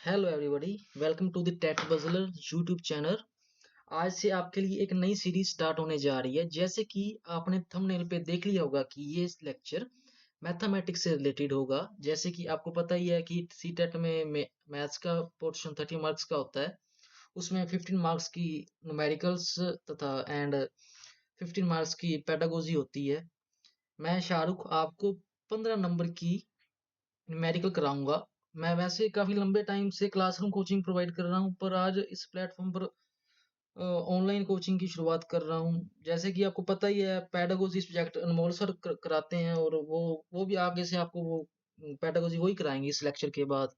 Hello everybody, welcome to the tech buzzler YouTube channel. आज से आपके लिए एक नई सीरीज स्टार्ट होने जा रही है। जैसे कि आपने थंबनेल पे देख लिया होगा कि ये लेक्चर मैथमेटिक्स से रिलेटेड होगा। जैसे कि आपको पता ही है कि सीटेट में मैथ्स का पोर्शन 30 मार्क्स का होता है। उसमें 15 मार्क्स की न्यूमेरिकल्स तथा एंड 15 मार्क्स की पेडागोजी होती है। मैं शाहरुख आपको 15 नंबर की न्यूमेरिकल कराऊंगा। मैं वैसे काफी लंबे टाइम से क्लासरूम कोचिंग प्रोवाइड कर रहा हूं, पर आज इस प्लेटफॉर्म पर ऑनलाइन कोचिंग की शुरुआत कर रहा हूं। जैसे कि आपको पता ही है, पेडागोजी सब्जेक्ट अनमोल सर कराते हैं, और वो भी आगे से आपको वो पेडागोजी वही कराएंगे इस लेक्चर के बाद,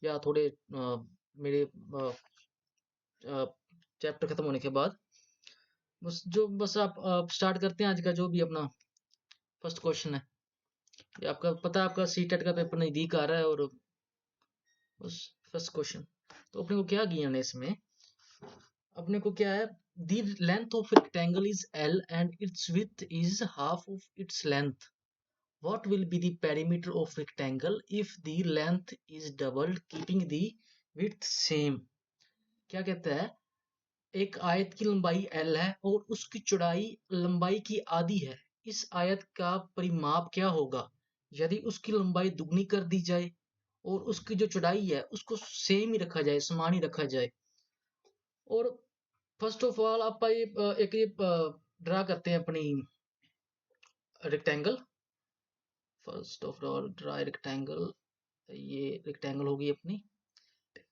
या थोड़े मेरे चैप्टर खत्म होने के बाद। बस आप स्टार्ट करते हैं आज का जो भी अपना फर्स्ट क्वेश्चन है। ये आपका पता है, आपका सीटेट का पेपर नजदीक आ रहा है, और बस फर्स्ट क्वेश्चन। तो अपने को क्या गिवन है इसमें? अपने को क्या है? The length of rectangle is L and it's width is half of its length. What will be the perimeter of rectangle if the length is doubled keeping the width same? क्या कहता है? एक आयत की लंबाई एल है और उसकी चौड़ाई लंबाई की आधी है। इस आयत का परिमाप क्या होगा यदि उसकी लंबाई दुगनी कर दी जाए और उसकी जो चौड़ाई है उसको सेम ही रखा जाए, समान ही रखा जाए। और फर्स्ट ऑफ ऑल आप एक ये ड्रा करते हैं अपनी rectangle. First of all draw rectangle. ये रेक्टेंगल होगी अपनी।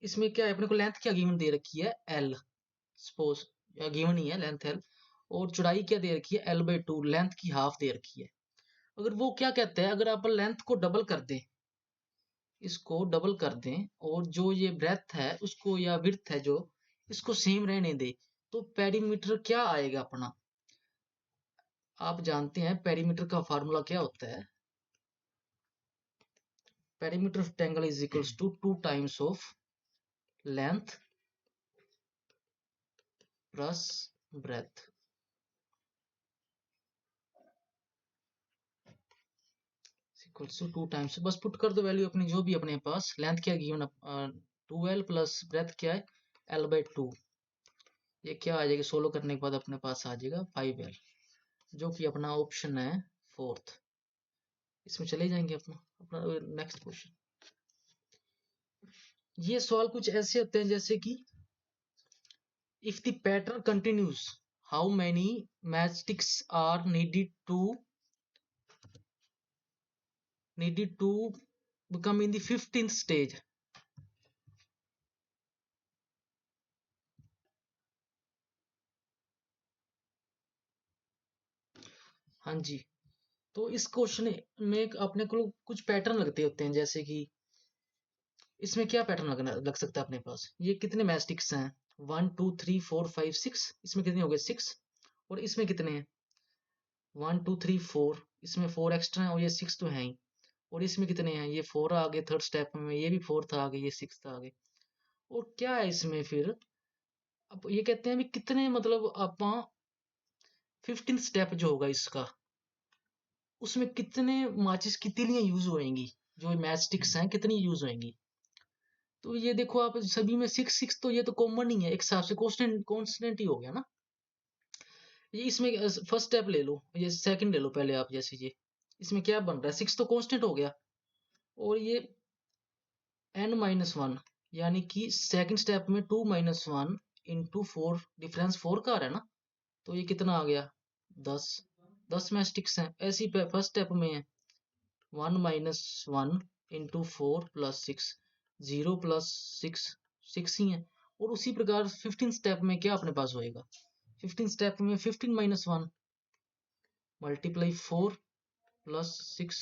इसमें क्या है, अपने को लेंथ क्या गिवन दे रखी है? एल। सपोज गिवन ही है लेंथ एल, और चौड़ाई क्या दे रखी है? L/2, लेंथ की हाफ दे रखी है। अगर वो क्या कहते हैं, अगर आप लेंथ को डबल कर दें, इसको डबल कर दें, और जो ये ब्रेथ है उसको, या विड्थ है जो, इसको सेम रहने दे, तो पेरीमीटर क्या आएगा अपना? आप जानते हैं पेरीमीटर का फार्मूला क्या होता है? Perimeter of triangle is equals to 2 times of length plus breadth. Equals to 2 times, बस पुट कर दो वैल्यू अपनी जो भी अपने पास। लेंथ क्या गिवन? 2L प्लस ब्रेथ क्या है? L/2। ये क्या आ जाएगा? सोल्व करने के बाद अपने पास आ जाएगा 5L, जो कि अपना ऑप्शन है फोर्थ। इसमें चले जाएंगे अपना अपना नेक्स्ट क्वेश्चन। ये सवाल कुछ ऐसे होते हैं जैसे कि if the pattern continues, how many matchsticks are needed to become in the 15th stage? हाँ जी। तो इस क्वेश्चन में अपने को कुछ पैटर्न लगते होते हैं। जैसे कि इसमें क्या पैटर्न लग सकता है अपने पास? ये कितने मैचस्टिक्स हैं? 1 2 3 4 5 6। इसमें कितने हो गए? 6। और इसमें कितने हैं? 1 2 3 4। इसमें 4 एक्स्ट्रा हैं, और ये 6 तो हैं ही। और इसमें कितने हैं? ये 4 आ गए थर्ड स्टेप में, ये भी 4 आ गए, ये 6 आ गए। और क्या है इसमें फिर? अब ये कहते हैं भी कितने, मतलब आप 15th स्टेप जो होगा इसका, उसमें कितने माचिस की तीलियां यूज होएंगी? जो मैच स्टिक्स हैं कितनी यूज होएंगी? तो ये देखो, आप सभी में 6 6 तो ये तो कॉमन ही है, एक हिसाब से कांस्टेंट कांस्टेंट ही हो गया ना। ये इसमें फर्स्ट स्टेप ले लो, ये सेकंड ले लो पहले आप। जैसे ये इसमें क्या बन रहा है? 6 तो कांस्टेंट हो गया, और ये n-1, यानी कि सेकंड स्टेप में 2 - 1 इंटू 4, डिफरेंस 4 का आ रहा है ना। तो ये कितना आ गया? 10। 10 मैस्टिक्स हैं। ऐसे ही फर्स्ट स्टेप में है 1 - 1 इंटू 4 प्लस 6, 0 प्लस 6, 6 ही है। और उसी प्रकार 15 स्टेप में क्या अपने पास होएगा? 15 स्टेप में 15 - 1 multiply 4 plus 6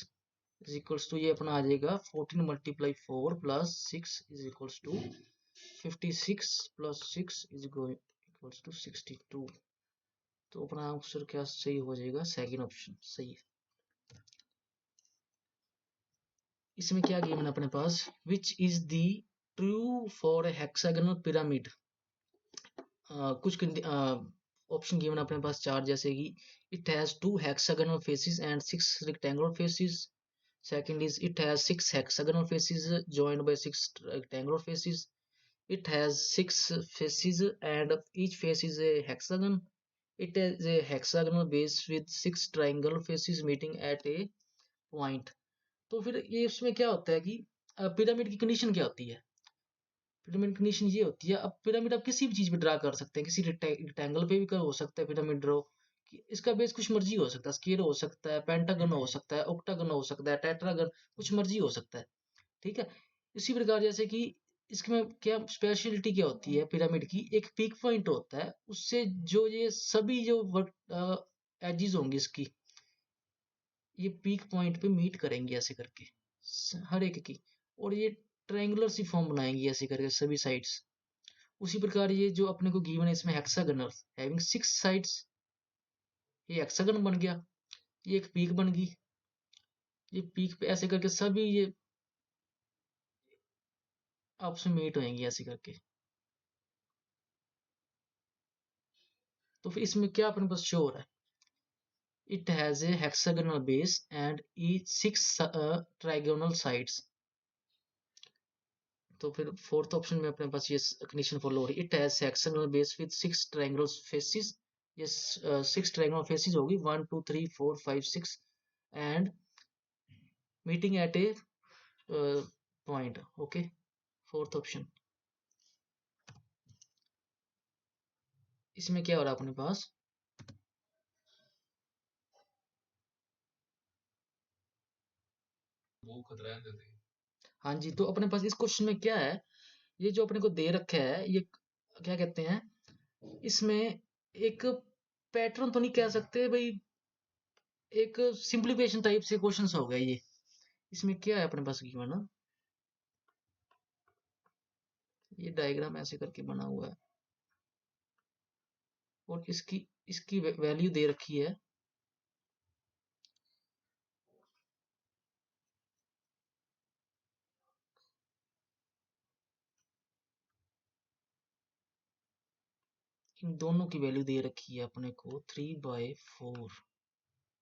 is equals to, ये अपना आ जाएगा 14 × 4 plus 6 is equals to 56 plus 6 is equals to 62। तो अपना आंसर क्या सही हो जाएगा? सेकंड ऑप्शन सही है। इसमें क्या गिवन है अपने पास? Which is the true for hexagonal pyramid? कुछ ऑप्शन गिवन अपने पास चार, जैसे कि it has 2 hexagonal faces and 6 rectangular faces, Second is it has 6 hexagonal faces joined by 6 rectangular faces. It has 6 faces and each face is a hexagon. It has a hexagonal base with 6 triangle faces meeting at a point. तो फिर ये इसमें क्या होता है कि pyramid की condition क्या होती है? पिरामिड कंडीशन ये होती है, अब पिरामिड आप किसी भी चीज पे ड्रा कर सकते हैं, किसी रेक्टेंगल पे भी हो सकता है पिरामिड ड्रॉ। इसका बेस कुछ मर्जी हो सकता है, स्क्वायर हो सकता है, पेंटागन हो सकता है, ऑक्टागन हो सकता है, टेट्रागन, कुछ मर्जी हो सकता है। ठीक है। इसी प्रकार जैसे कि इसमें क्या स्पेशलिटी क्या होती है पिरामिड की, एक पीक पॉइंट होता है, उससे जो ये सभी जो एजिज होंगी इसकी, ये पीक पॉइंट पे मीट करेंगे ऐसे करके हर एक की, और ये ट्रायंगुलर सी फॉर्म बनाएंगी ऐसे करके सभी साइड्स। उसी प्रकार ये जो अपने को गिवन है इसमें हेक्सागनल हैविंग 6 साइड्स, ये हेक्सागन बन गया, ये एक पीक बन गई, ये पीक पे ऐसे करके सभी ये आपस में मीट होंगी ऐसे करके। तो फिर इसमें क्या अपने पास शो हो रहा है, it has a hexagonal base and each 6 trigonal sides. तो फिर फोर्थ ऑप्शन में अपने पास ये कंडीशन फॉलो हो रही है, it has hexagonal base with 6 triangular faces. ये 6 ट्रायंगुलर फेसेस होगी 1 2 3 4 5 6 and meeting at A point. Okay, fourth option. इसमें क्या हो रहा है अपने पास, वो खतरा है। हाँ जी, तो अपने पास इस क्वेश्चन में क्या है, ये जो अपने को दे रखा है ये क्या कहते हैं, इसमें एक पैटर्न तो नहीं कह सकते भाई, एक सिंप्लीफिकेशन टाइप से क्वेश्चंस हो गए ये। इसमें क्या है अपने पास गिवन ना, ये डायग्राम ऐसे करके बना हुआ है और इसकी इसकी वैल्यू दे रखी है। इन दोनों की वैल्यू दे रखी है अपने को 3/4।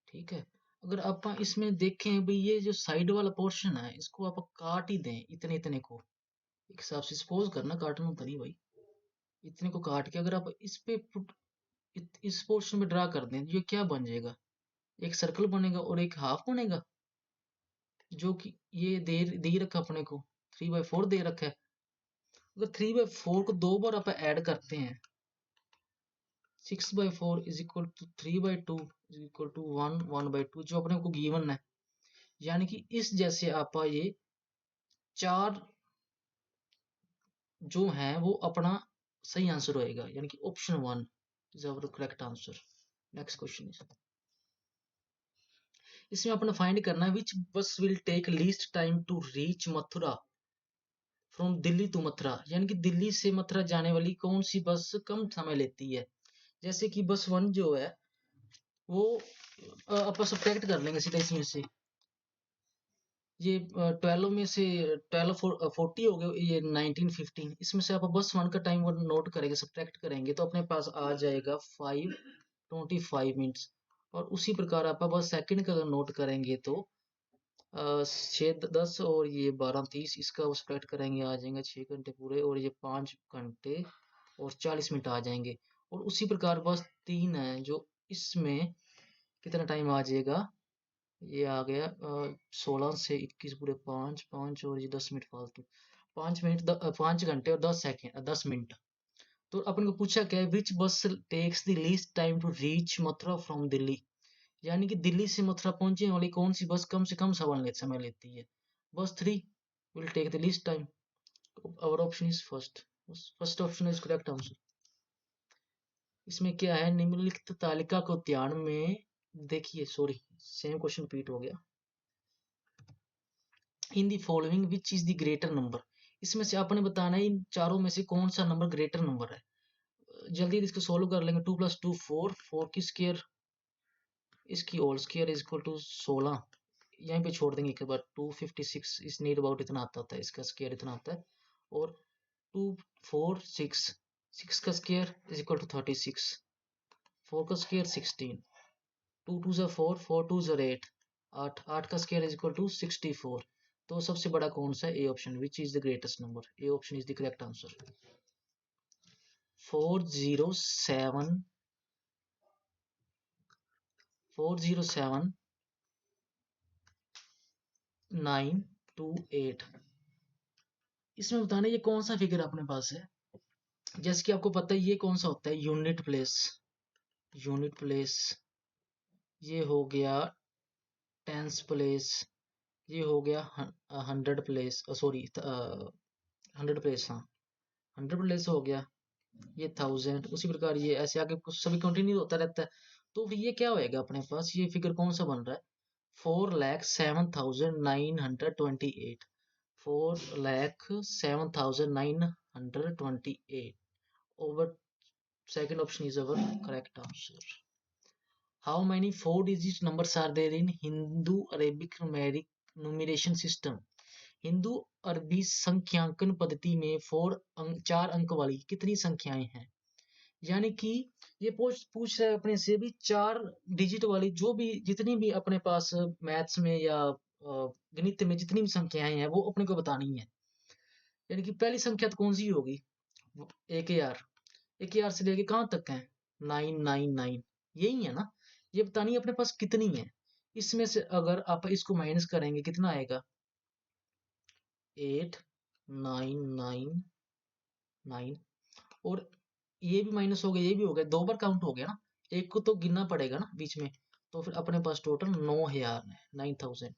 ठीक है। अगर आप इसमें देखें भाई, ये जो साइड वाला पोर्शन है इसको आप काट ही दें इतने इतने को, एक हिसाब से सपोज करना काटना तो नहीं भाई, इतने को काट के अगर आप इस पे पुट इस पोर्शन में ड्रा कर दें, ये क्या बन जाएगा, एक सर्कल बनेगा और एक हाफ बनेगा, जो कि ये दे रखा अपने को 3/4 दे रखा है। अगर 3/4 को 2 बार आप ऐड करते हैं, 6/4 is equal to 3/2 is equal to 1/2 जो अपने को गिवन है। यानी कि इस जैसे आप ये चार जो है वो अपना सही आंसर होएगा, यानी कि option 1 is our correct answer. Next question is, इसमें अपना फाइंड करना है which bus will take least time to reach Mathura from Delhi to Mathura, यानी कि दिल्ली से मथुरा जाने वाली कौन सी बस कम समय लेती है। जैसे कि बस 1 जो है वो अपन सब्ट्रैक्ट कर लेंगे सीधा इसमें से, ये 12 में से 12 40 हो गए, ये 19 15, इसमें से आप बस 1 का टाइम नोट करेंगे सब्ट्रैक्ट करेंगे तो अपने पास आ जाएगा 5:25। और उसी प्रकार आप बस सेकंड का अगर नोट करेंगे तो 6:10 और ये 12:30, इसका सब्ट्रैक्ट करेंगे आ जाएंगे 6 घंटे पूरे, और ये 5 घंटे और 40 मिनट आ जाएंगे। और उसी प्रकार बस 3 है जो इसमें कितना टाइम आ जाएगा, ये आ गया 16 से 21 पूरे 5 5 और ये 10 मिनट फालतू, 5 मिनट 5 घंटे और 10 सेकेंड 10 मिनट। तो अपन को पूछा क्या है, which bus takes the least time to reach Mathura from Delhi, यानी कि दिल्ली से मथुरा पहुंचने वाली कौन सी बस कम से कम समय लेती है। Bus 3 will take the least time. Our option is first, first option is correct answer. इसमें क्या है, निम्नलिखित तालिका को ध्यान में देखिए, सॉरी सेम क्वेश्चन रिपीट हो गया। In the following which is the greater number, इसमें से आपने बताना है इन चारों में से कौन सा नंबर ग्रेटर नंबर है। जल्दी इसको सोल्व कर लेंगे, 2 + 2 4, 4 की स्क्वायर इसकी whole square is equal to 16, यहीं पे छोड़ देंगे एक बार, 256 इस नीड अबाउट इतना आता होता है, इसका स्क्वायर इतना आता है, और 2 4 6, 6 का स्क्वायर इज इक्वल टू 36, 4 का स्क्वायर 16, 2 2 4 4 2 8, 8 8 का स्क्वायर इज इक्वल टू 64। तो सबसे बड़ा कौन सा है? A option, which is the greatest number. A option is the correct answer. 407 928। इसमें बताना ये कौन सा फिगर अपने पास है। जैसे कि आपको पता है ये कौन सा होता है, यूनिट प्लेस। यूनिट प्लेस ये हो गया, टेंस प्लेस ये हो गया, 100 प्लेस, सॉरी 100 प्लेस, हाँ 100 प्लेस हो गया, ये 1000। उसी प्रकार ये ऐसे आगे सभी कंटिन्यू होता रहता है। तो फिर ये क्या होएगा अपने पास, ये फिगर कौन सा बन रहा है? 4,07,928। 4,07,928 over second option is our correct answer. How many four-digit numbers are there in Hindu Arabic numeric numeration system? Hindu अरबी संख्यांकन पद्धति में 4 अंक वाली कितनी संख्याएं हैं? यानी कि ये पूछ रहा है अपने से भी 4 डिजिट वाली जो भी जितनी भी अपने पास मैथ्स में या गणित में जितनी भी संख्याएं हैं वो अपने को बतानी है। यानी कि पहली संख्या तो कौन सी होगी? 1000। 1000 से लेके कहाँ तक है? 999, यही है ना। ये बतानी है अपने पास कितनी है। इसमें से अगर आप इसको माइनस करेंगे कितना आएगा? 8999। और ये भी माइनस हो गया, ये भी हो गया, 2 बार काउंट हो गया ना। एक को तो गिनना पड़ेगा ना बीच में। तो फिर अपने पास टोटल 9000 है, 9000।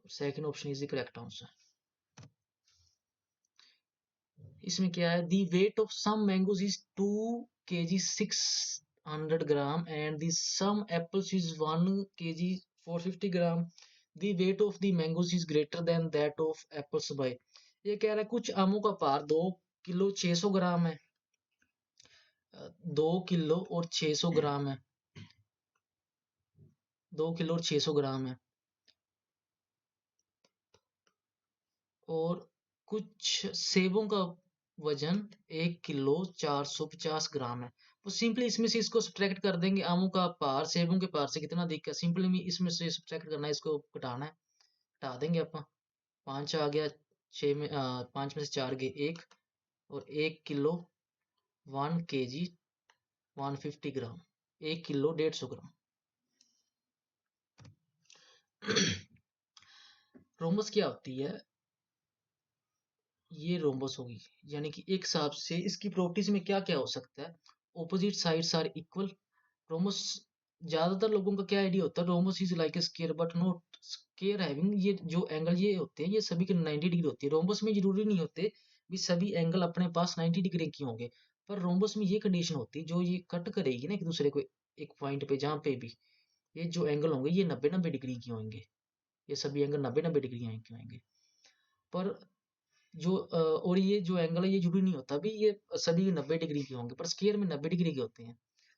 Second option is the correct answer. इसमें क्या है? The weight of some mangoes is 2 kg 600 gram and the some apples is 1 kg 450 gram. The weight of the mangoes is greater than that of apples by. ये कह रहा है कुछ आमों का भार 2 किलो 600 ग्राम है। 2 किलो और 600 ग्राम है। 2 किलो और 600 ग्राम है। और कुछ सेबों का वजन 1 किलो 450 ग्राम है। तो सिंपली इसमें से इसको सब्ट्रैक्ट कर देंगे। आमों का भार सेबों के भार से कितना दिखा, सिंपली इसमें से सब्ट्रैक्ट करना है, इसको घटाना है। हटा देंगे अपन। 5 आ गया, 6 में 5 में से 4 गए 1, और 1 किलो 1 kg 150 ग्राम, 1 किलो 150 ग्राम। रोमस क्या होती है? ये रोम्बस होगी। यानी कि एक हिसाब से इसकी प्रॉपर्टीज में क्या क्या हो सकता है? Opposite sides are equal. Rhombus, ज्यादातर लोगों का क्या आइडिया होता है, rhombus is like a square but not square having, ये जो एंगल ये होते हैं ये सभी के 90 डिग्री होती है। रोम्बस में जरूरी नहीं होते भी सभी एंगल अपने पास 90 डिग्री के होंगे। पर रोम्बस में ये कंडीशन होती है, जो ये कट करेगी ना एक दूसरे को एक पॉइंट पे, जहाँ पे भी ये जो एंगल होंगे ये 90-90 डिग्री के होंगे। ये सभी एंगल 90-90 डिग्री के होंगे। पर जो और ये जो एंगल है ये जरूरी नहीं होता भी ये सभी 90 डिग्री के होंगे, पर स्क्वायर में 90 डिग्री के होते हैं।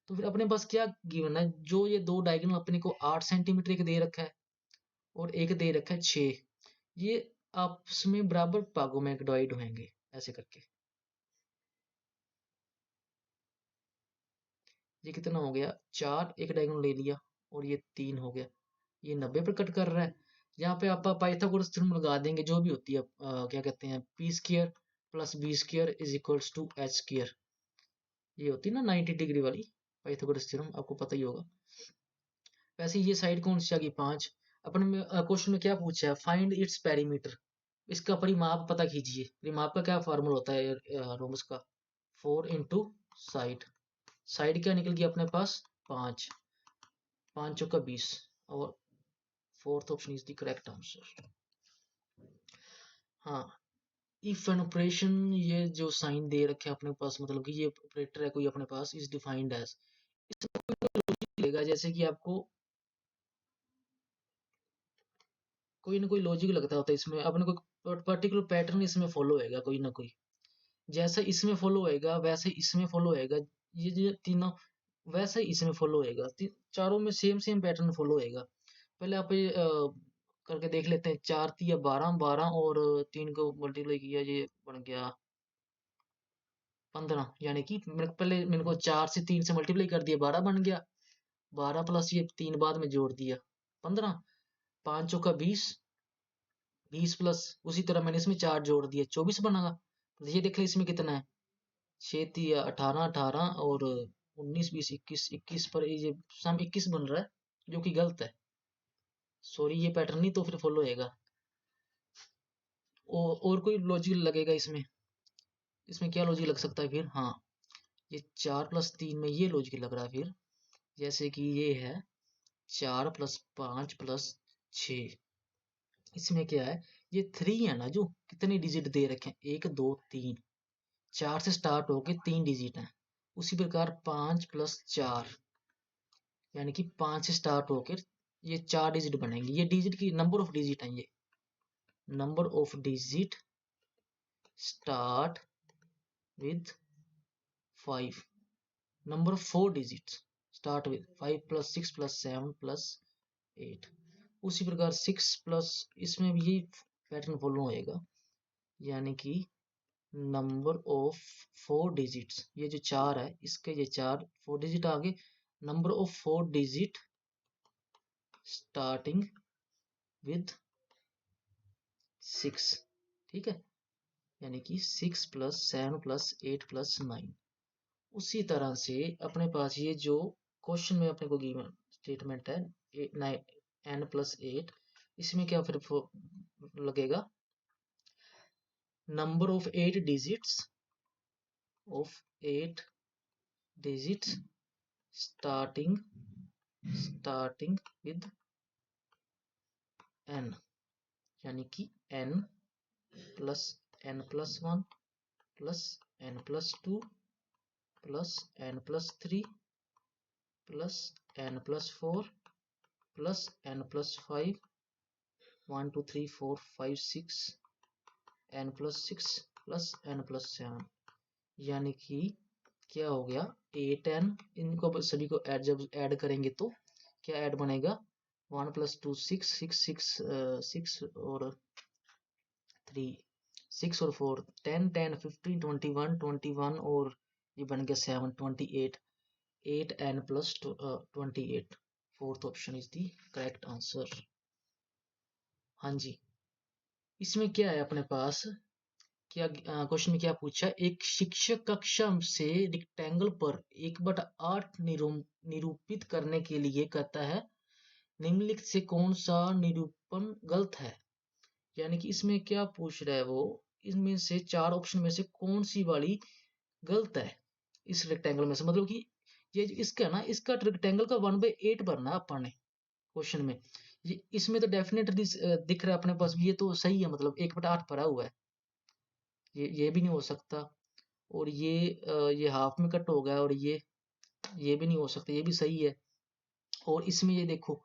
तो फिर अपने पास क्या गिवन है, जो ये दो डायगोनल अपने को 8 सेंटीमीटर एक दे रखा है और एक दे रखा है 6, ये आपस में बराबर भागों में डिवाइड होंगे ऐसे करके। ये कितना हो गया? 4 एक डायगोनल ले लिया और ये 3 हो गया। ये 90 पर कट कर रहा है। यहाँ पे आप पाइथागोरस थ्योरम लगा देंगे, जो भी होती है क्या कहते हैं, P square plus B square is equals to H square. ये होती है ना 90 डिग्री वाली पाइथागोरस थ्योरम, आपको पता ही होगा। वैसे ये साइड कौन सी आ गई? 5। अपन में क्वेश्चन में क्या पूछा है? Find its perimeter. इसका परिमाप पता कीजिए। परिमाप का क्या फॉर्मूला होता है रोमस का? 4 इंटू साइड। साइड क्या निकल गया अपने पास? 5। 5 चौका 20, और fourth option is the correct answer. हाँ, इफ एन ऑपरेशन, ये जो साइन दे रखे हैं अपने पास, मतलब कि ये ऑपरेटर है कोई अपने पास, इज डिफाइंड एज, लेगा जैसे कि आपको कोई ना कोई लॉजिक लगता होता है इसमें, अपने को पर्टिकुलर पैटर्न इसमें फॉलो होएगा कोई ना कोई। जैसा इसमें फॉलो होएगा वैसे इसमें फॉलो होएगा, ये जो तीनों वैसे ही इसमें फॉलो होएगा। चारों में सेम सेम पैटर्न फॉलो होएगा। पहले आप ये करके देख लेते हैं। 4 तिया 12, 12 और 3 को मल्टीप्लाई किया, ये बन गया 15। यानी कि पहले मेरे को 4 से 3 से मल्टीप्लाई कर दिया, 12 बन गया। 12 प्लस ये 3 बाद में जोड़ दिया, 15। 5 चौका 20, 20 प्लस उसी तरह मैंने इसमें 4 जोड़ दिए 24 बनेगा। तो ये देख ले इसमें कितना है, 6 तिया 18, 18 और 19 20 21, 21 पर ये सम 21 बन रहा है, जो कि गलत है। सॉरी ये पैटर्न नहीं तो फिर फॉलो होएगा। और कोई लॉजिक लगेगा इसमें? इसमें क्या लॉजिक लग सकता है फिर? हाँ, ये 4 प्लस 3 में ये लॉजिक लग रहा है फिर। जैसे कि ये है 4 प्लस 5 प्लस 6, इसमें क्या है, ये 3 है ना, जो कितने डिजिट दे रखे हैं, 1 2 3, 4 से स्टार्ट होके 3 डिजिट हैं। उसी प्रकार 5 प्लस 4 यानी कि 5 से स्टार्ट होकर ये 4 डिजिट बनेंगे। ये डिजिट की नंबर ऑफ डिजिट हैं, ये number of digit start with 5, number of 4 digits start with 5 plus 6 plus 7 plus 8। उसी प्रकार 6 प्लस, इसमें भी यही पैटर्न फॉलो होएगा, यानी कि नंबर ऑफ 4 डिजिट्स, ये जो 4 है इसके ये 4 डिजिट आगे, number of 4 digit starting with 6, ठीक है, यानी कि 6 प्लस 7 प्लस 8 प्लस 9। उसी तरह से अपने पास ये जो क्वेश्चन में अपने को गिवन स्टेटमेंट है n प्लस 8, इसमें क्या फिर लगेगा, number of 8 digits starting with n, यानी कि n plus 1 plus n plus 2 plus n plus 3 plus n plus 4 plus n plus 5, 1 2 3 4 5 6, n plus 6 plus n plus 7, यानी कि क्या हो गया 8n। इनको सभी को ऐड, जब ऐड करेंगे तो क्या ऐड बनेगा, 1 प्लस 2 6 6 6 6 और 3 6 और 4 10 10 15 21 21 और ये बन गया 7 28, 8n plus 28। Fourth option is the correct answer. हाँ जी, इसमें क्या है अपने पास, क्या क्वेश्चन में क्या पूछा, एक शिक्षक कक्षा से रेक्टेंगल पर 1/8 निरूपित करने के लिए कहता है, निम्नलिखित से कौन सा निरूपण गलत है। यानी कि इसमें क्या पूछ रहा है वो, इसमें से 4 ऑप्शन में से कौन सी वाली गलत है इस रेक्टेंगल में से, मतलब कि ये इसका ना, इसका रेक्टेंगल का 1/8 भरना है अपन ने क्वेश्चन में। ये इसमें तो डेफिनेटली दिख रहा है अपने पास, ये तो सही है, मतलब 1/8 भरा हुआ है, ये भी नहीं हो सकता। और ये हाफ में कट हो गया, और ये भी नहीं हो सकता, ये भी सही है। और इसमें ये देखो,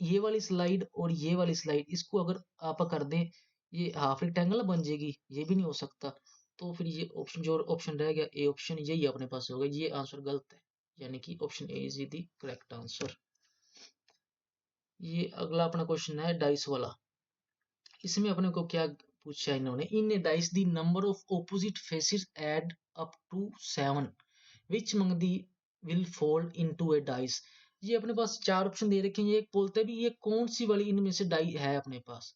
ये वाली स्लाइड और ये वाली स्लाइड, इसको अगर आप कर दें ये हाफ रेक्टेंगल बन जाएगी, ये भी नहीं हो सकता। तो फिर ये ऑप्शन, जो ऑप्शन रह गया ए ऑप्शन, यही अपने पास होगा, ये आंसर गलत है, यानी कि option A is the correct answer. ये अगला अपना क्वेश्चन है डाइस वाला। इसमें अपने को क्या पूछा इन्होंने, in a dice the number of opposite faces add up to 7, which among the will fall into a dice. ये अपने पास 4 ऑप्शन दे रखे हैं, ये बोलते भी ये कौन सी वाली इनमें से डाई है अपने पास।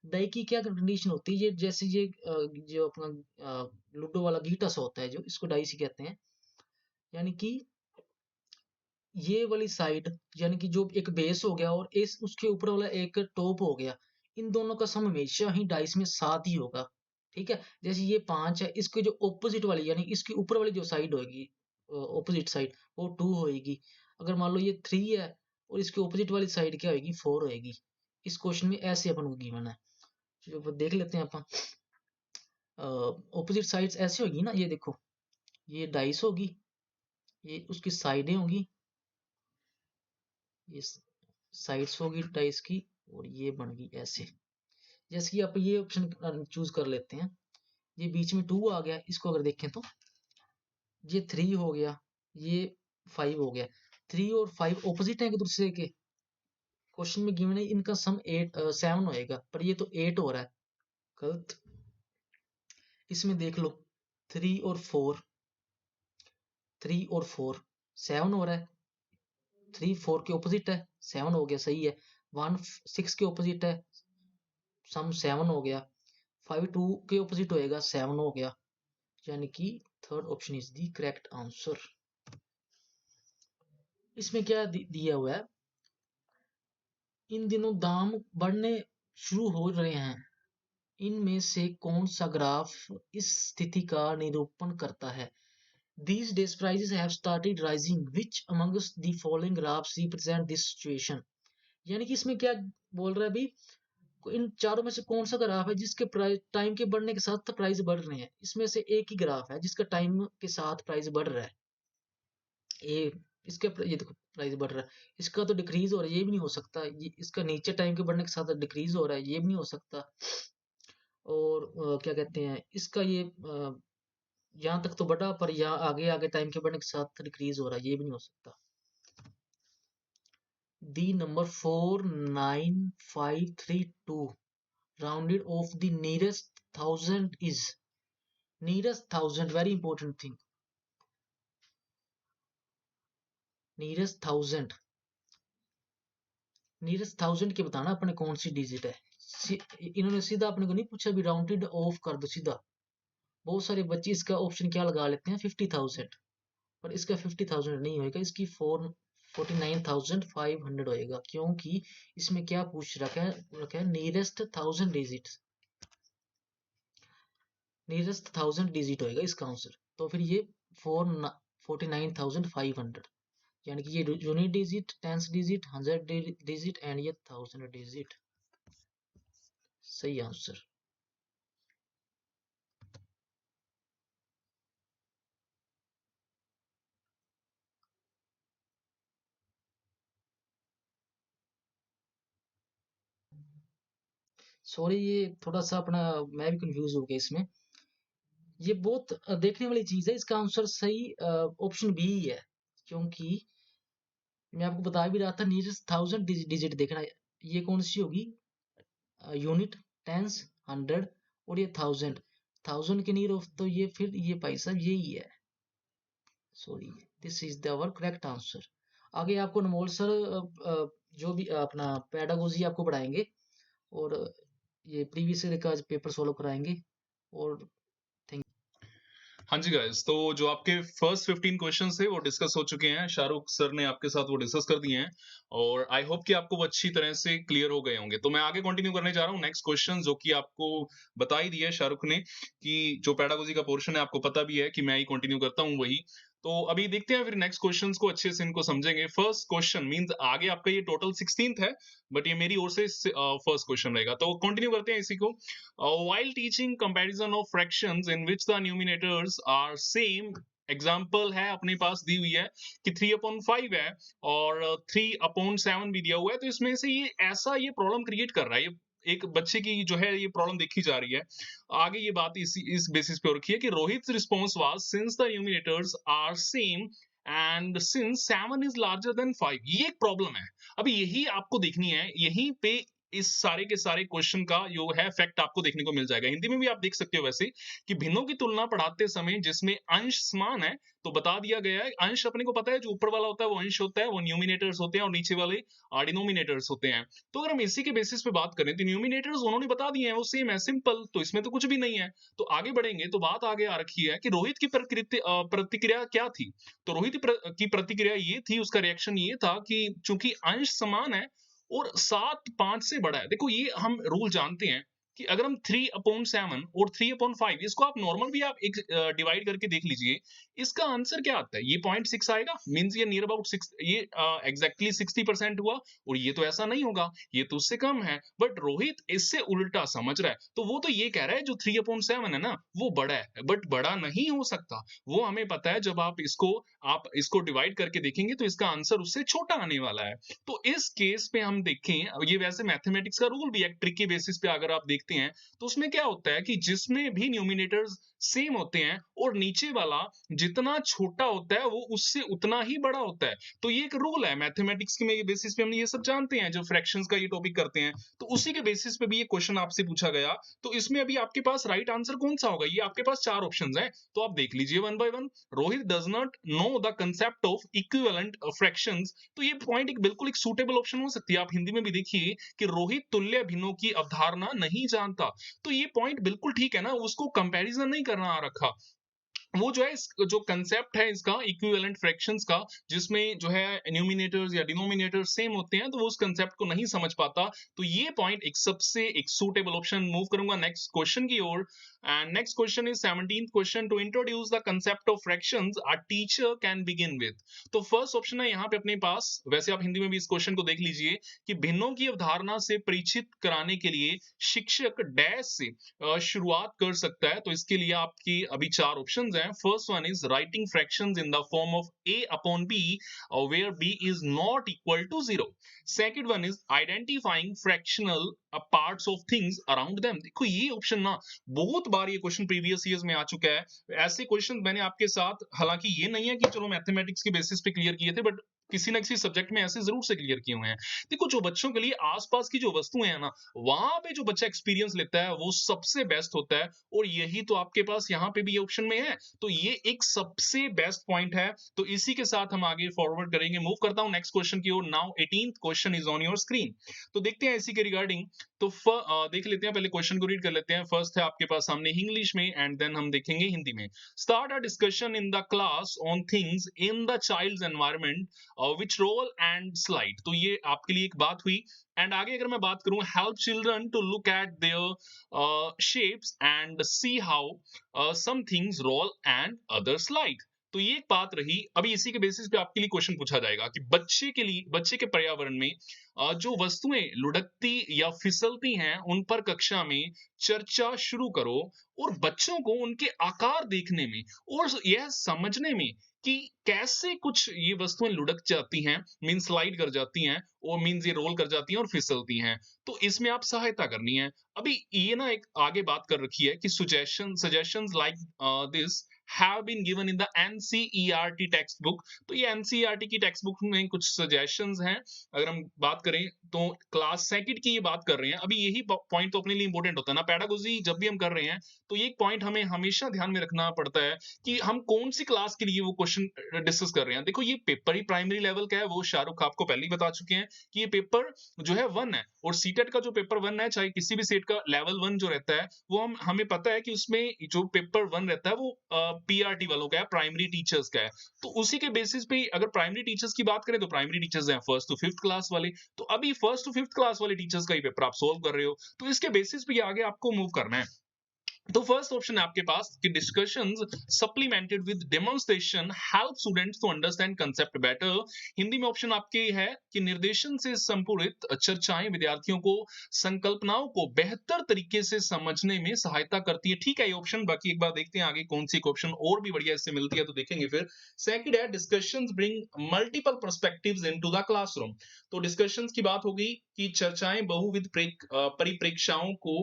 डाई की क्या कंडीशन होती है, ये जैसे ये जो अपना लूडो वाला गीटस होता है, जो इसको डाई सी कहते हैं, यानी कि ये वाली साइड, यानी कि जो एक बेस हो गया और इस उसके ऊपर वाला एक टॉप हो गया, इन दोनों का सम हमेशा ही डाइस में 7 ही होगा, ठीक है। जैसे ये 5 है, इसके जो ऑपोजिट वाली, यानी इसके ऊपर वाली जो साइड होगी, ऑपोजिट साइड, वो 2 होएगी। अगर मान लो ये 3 है और इसके ऑपोजिट वाली साइड क्या होगी, 4 होएगी। इस क्वेश्चन में ऐसे अपन को गिवन है, जो देख लेते हैं अपन। ऑपोजिट साइड्स ऐसे होगी ना, ये देखो, ये डाइस होगी, ये उसकी साइडें होगी, ये साइड्स होगी डाइस की, और ये बन गई ऐसे। जैसे कि आप ये ऑप्शन चूज कर लेते हैं, ये बीच में 2 आ गया, इसको अगर देखें तो ये 3 हो गया, ये 5 हो गया। 3 और 5 ऑपोजिट है एक दूसरे के, क्वेश्चन में गिवन है इनका सम 7 होएगा, पर ये तो 8 हो रहा है, गलत। इसमें देख लो 3 और 4, 3 और 4 7 हो रहा है, 3 4 के ऑपोजिट है, 7 हो गया, सही है। 1 6 के ऑपोजिट है, सम 7 हो गया, 5 2 के ऑपोजिट होएगा, 7 हो गया, यानी कि third option is the correct answer. इसमें क्या दिया हुआ है, इन दिनों दाम बढ़ने शुरू हो रहे हैं, इनमें से कौन सा ग्राफ इस स्थिति का निरूपण करता है? These days prices have started rising. Which amongst the following graphs represent this situation? यानी कि इसमें क्या बोल रहा है भाई, इन चारों में से कौन सा ग्राफ है जिसके प्राइस टाइम के बढ़ने के साथ प्राइस बढ़ रहे हैं? इसमें से एक ही ग्राफ है जिसका टाइम के साथ प्राइस बढ़ रहा है। ये ये देखो प्राइस बढ़ रहा है, इसका तो डिक्रीज हो रहा है, ये भी नहीं हो सकता। ये इसका नीचे टाइम के बढ़ने के साथ डिक्रीज हो रहा है, ये भी नहीं हो सकता। और क्या कहते हैं इसका ये यहाँ तक तो बढ़ा, पर यहाँ आगे आगे टाइम के बढ़ने के साथ डिक्रीज हो रहा है, ये भी नहीं हो सकता। The number 49532 rounded off the nearest thousand is nearest thousand, very important thing, nearest thousand के बताना अपने कौन सी डिजिट है। इन्होंने सीधा अपने को नहीं पूछा भी राउंडेड ऑफ कर दो सीधा। बहुत सारे बच्चे इसका ऑप्शन क्या लगा लेते हैं 50,000, पर इसका 50,000 नहीं होएगा, इसकी 49,500 होएगा, क्योंकि इसमें क्या पूछ रखा है नियरेस्ट 1000 डिजिट होएगा इसका आंसर। तो फिर ये 49,500, यानी कि ये unit digit, tens digit, 100 digit and ये 1000 डिजिट, सही आंसर। सॉरी, ये थोड़ा सा अपना मैं भी कंफ्यूज हो गया इसमें। ये बहुत देखने वाली चीज है, इसका आंसर सही ऑप्शन बी ही है, क्योंकि मैं आपको बता भी रहा था नियरेस्ट 1000 डिजिट देखना। ये कौन सी होगी, यूनिट, टेंस, 100 और ये 1000 के नियर ऑफ, तो ये फिर ये भाई साहब यही है। Sorry, this is the our correct answer. आगे आपको अनमोल सर जो भी अपना पेडागोजी आपको पढ़ाएंगे, और ये प्रीवियस ईयर का पेपर सॉल्व कराएंगे। और हाँ जी गाइस, तो जो आपके फर्स्ट 15 क्वेश्चन थे वो डिस्कस हो चुके हैं, शाहरुख सर ने आपके साथ वो डिस्कस कर दिए हैं, और आई होप कि आपको वो अच्छी तरह से क्लियर हो गए होंगे। तो मैं आगे कंटिन्यू करने जा रहा हूँ नेक्स्ट क्वेश्चन, जो कि आपको बता ही दिया है शाहरुख ने कि जो पेडागोजी का पोर्शन है आपको पता भी है कि मैं ही कंटिन्यू करता हूँ वही। तो अभी देखते हैं फिर नेक्स्ट क्वेश्चंस को, अच्छे से इनको समझेंगे। फर्स्ट क्वेश्चन मींस आगे आपका ये टोटल 16th है, बट ये मेरी ओर से फर्स्ट क्वेश्चन रहेगा। तो कंटिन्यू करते हैं इसी को। While teaching comparison of fractions in which the numerators are same, example है अपने पास दी हुई है कि 3/5 है और 3/7 भी दिया हुआ है। तो इसमें से ये ऐसा ये प्रॉब्लम क्रिएट कर रहा है, ये एक बच्चे की जो है ये प्रॉब्लम देखी जा रही है। आगे ये बात इस बेसिस पे हो रखी है कि Rohit response was since the numerators are same and since 7 is larger than 5। ये एक प्रॉब्लम है। अभी यही आपको देखनी है, यहीं पे इस सारे के सारे क्वेश्चन का जो है फैक्ट आपको देखने को मिल जाएगा। हिंदी में भी आप देख सकते हो वैसे कि भिन्नों की तुलना पढ़ाते समय जिसमें अंश समान है, तो बता दिया गया है अंश अपने को पता है, जो ऊपर वाला होता है वो अंश होता है, वो न्यूमिनेटर्स होते हैं, और नीचे वाले डिनोमिनेटर्स होते हैं। तो अगर हम इसी के बेसिस पे बात करें तो न्यूमिनेटर्स उन्होंने बता दिए हैं वो सेम है, सिंपल, तो इसमें तो कुछ भी नहीं है। तो आगे बढ़ेंगे तो बात आगे आ रखी है कि रोहित की प्रतिक्रिया क्या थी। तो रोहित की प्रतिक्रिया ये थी, उसका रिएक्शन ये था कि चूंकि अंश समान है और 7 5 से बड़ा है। देखो ये हम रूल जानते हैं कि अगर हम 3/7 और 3/5 इसको आप नॉर्मल भी आप एक डिवाइड करके देख लीजिए, इसका आंसर क्या आता है, ये 0.6 आएगा, मींस ये नियर अबाउट 6, ये एग्जैक्टली 60% हुआ। और ये तो ऐसा नहीं होगा, ये तो उससे कम है। बट रोहित इससे उल्टा समझ रहा है, तो वो तो ये कह रहा है जो 3/7 है ना वो बड़ा है, बट बड़ा नहीं हो सकता। वो हमें पता है, जब आप इसको डिवाइड करके देखेंगे तो इसका आंसर उससे छोटा आने वाला है। तो इस केस पे हम देखें, ये वैसे मैथमेटिक्स का रूल भी है, ट्रिक के बेसिस पे अगर आप देखते हैं तो उसमें क्या होता है कि जिसमें भी न्यूमिनेटर्स सेम होते हैं और नीचे वाला जितना छोटा होता है वो उससे उतना ही बड़ा होता है। तो ये एक रूल है मैथमेटिक्स के बेसिस पे हम ये सब जानते हैं, जो फ्रैक्शंस का ये टॉपिक करते हैं। तो उसी के बेसिस पे भी ये क्वेश्चन आपसे पूछा गया। तो इसमें अभी आपके पास राइट आंसर कौन सा होगा? ये आपके पास 4 ऑप्शंस हैं, तो आप देख लीजिए one by one. Rohit does not know the concept of equivalent fractions. तो ये पॉइंट एक बिल्कुल एक सूटेबल ऑप्शन हो सकती है। आप हिंदी में भी देखिए कि रोहित तुल्य भिन्नों की अवधारणा नहीं जानता। तो ये पॉइंट बिल्कुल ठीक है ना, उसको कंपैरिजन नहीं करना आ रखा। वो जो है जो कंसेप्ट है इसका इक्विवेलेंट फ्रैक्शंस का, जिसमें जो है न्यूमिनेटर्स या डिनोमिनेटर्स सेम होते हैं, तो वो उस कंसेप्ट को नहीं समझ पाता। तो ये पॉइंट एक सबसे एक सूटेबल ऑप्शन। मूव करूंगा नेक्स्ट क्वेश्चन की ओर। And next question is 17th question. To introduce the concept of fractions a teacher can begin with. तो फर्स्ट ऑप्शन है यहाँ पे अपने पास, वैसे आप हिंदी में भी इस क्वेश्चन को देख लीजिए कि भिन्नों की अवधारणा से परिचित कराने के लिए शिक्षक डैश से शुरुआत कर सकता है। तो इसके लिए आपकी अभी 4 ऑप्शंस हैं। First one is writing fractions in the form of a upon b where b is not equal to 0. Second one is identifying fractional parts of things around them. देखो ये ऑप्शन ना बहुत बार ये क्वेश्चन प्रीवियस ईयर्स में आ चुका है। ऐसे question मैंने आपके साथ, हालांकि ये नहीं है कि चलो मैथमेटिक्स के बेसिस पे क्लियर किए थे, बट किसी ना किसी सब्जेक्ट में ऐसे जरूर से क्लियर किए हुए हैं। देखो जो बच्चों के लिए आसपास की जो वस्तुएं हैं ना, वहां पे जो बच्चा एक्सपीरियंस लेता है वो सबसे बेस्ट होता है, और यही तो आपके पास यहाँ पे भी ऑप्शन में है। तो ये एक सबसे बेस्ट पॉइंट है। तो इसी के साथ हम आगे फॉरवर्ड करेंगे। मूव करता हूं नेक्स्ट क्वेश्चन की ओर। Now 18th question is on your screen. तो देखते हैं इसी के रिगार्डिंग। तो देख लेते हैं, पहले क्वेश्चन को रीड कर लेते हैं। फर्स्ट है आपके पास सामने इंग्लिश में, एंड देन हम देखेंगे हिंदी में। Start a discussion in the class on things in the child's environment which roll and slide. तो ये आपके लिए एक बात हुई। एंड आगे अगर मैं बात करूं, help children to look at their shapes and see how some things roll and other slide. तो ये एक बात रही। अभी इसी के बेसिस पे आपके लिए क्वेश्चन पूछा जाएगा कि बच्चे के लिए, बच्चे के पर्यावरण में जो वस्तुएं लुढ़कती या फिसलती हैं उन पर कक्षा में चर्चा शुरू करो, और बच्चों को उनके आकार देखने में और यह समझने में कि कैसे कुछ ये वस्तुएं लुढ़क जाती हैं, मीन स्लाइड कर जाती हैं, और मीन्स ये रोल कर जाती हैं और फिसलती हैं। तो इसमें आप सहायता करनी है। अभी ये ना एक आगे बात कर रखी है कि suggestions like this have been given in the NCERT text book. तो ये NCERT की टेक्स्ट बुक में कुछ सजेशंस हैं। अगर हम बात करें तो क्लास सेकंड की ये बात कर रहे हैं। अभी यही पॉइंट तो अपने लिए इंपॉर्टेंट होता है ना, पेडागोजी जब भी हम कर रहे हैं तो ये पॉइंट हमें हमेशा ध्यान में रखना पड़ता है कि हम कौन सी क्लास के लिए वो क्वेश्चन डिस्कस कर रहे हैं। देखो ये पेपर ही प्राइमरी लेवल का है, वो शाहरुख आपको पहले ही बता चुके हैं कि ये पेपर जो है 1 है, और सीटेट का जो पेपर 1 है, चाहे किसी भी सेट का लेवल 1 जो रहता है, वो हमें पता है कि उसमें जो पेपर 1 रहता है वो पीआरटी वालों का है, प्राइमरी टीचर्स का है। तो उसी के बेसिस पे अगर प्राइमरी टीचर्स की बात करें तो प्राइमरी टीचर्स हैं फर्स्ट टू फिफ्थ क्लास वाले। तो अभी फर्स्ट टू फिफ्थ क्लास वाले टीचर्स का ही पेपर आप सोल्व कर रहे हो, तो इसके बेसिस पे आगे आपको मूव करना है। तो फर्स्ट ऑप्शन है आपके पास कि discussions supplemented with demonstration help students to understand concept better. Hindi में ऑप्शन आपके है कि निर्देशन से संपूरित चर्चाएं विद्यार्थियों को संकल्पनाओं को बेहतर तरीके से समझने में सहायता करती है। ठीक है ये ऑप्शन। बाकी एक बार देखते हैं आगे कौन सी ऑप्शन और भी बढ़िया इससे मिलती है, तो देखेंगे फिर। सेकंड है discussions bring multiple perspectives into the classroom. तो डिस्कशंस की बात हो गई कि चर्चाएं बहुविध परिप्रेक्षाओं को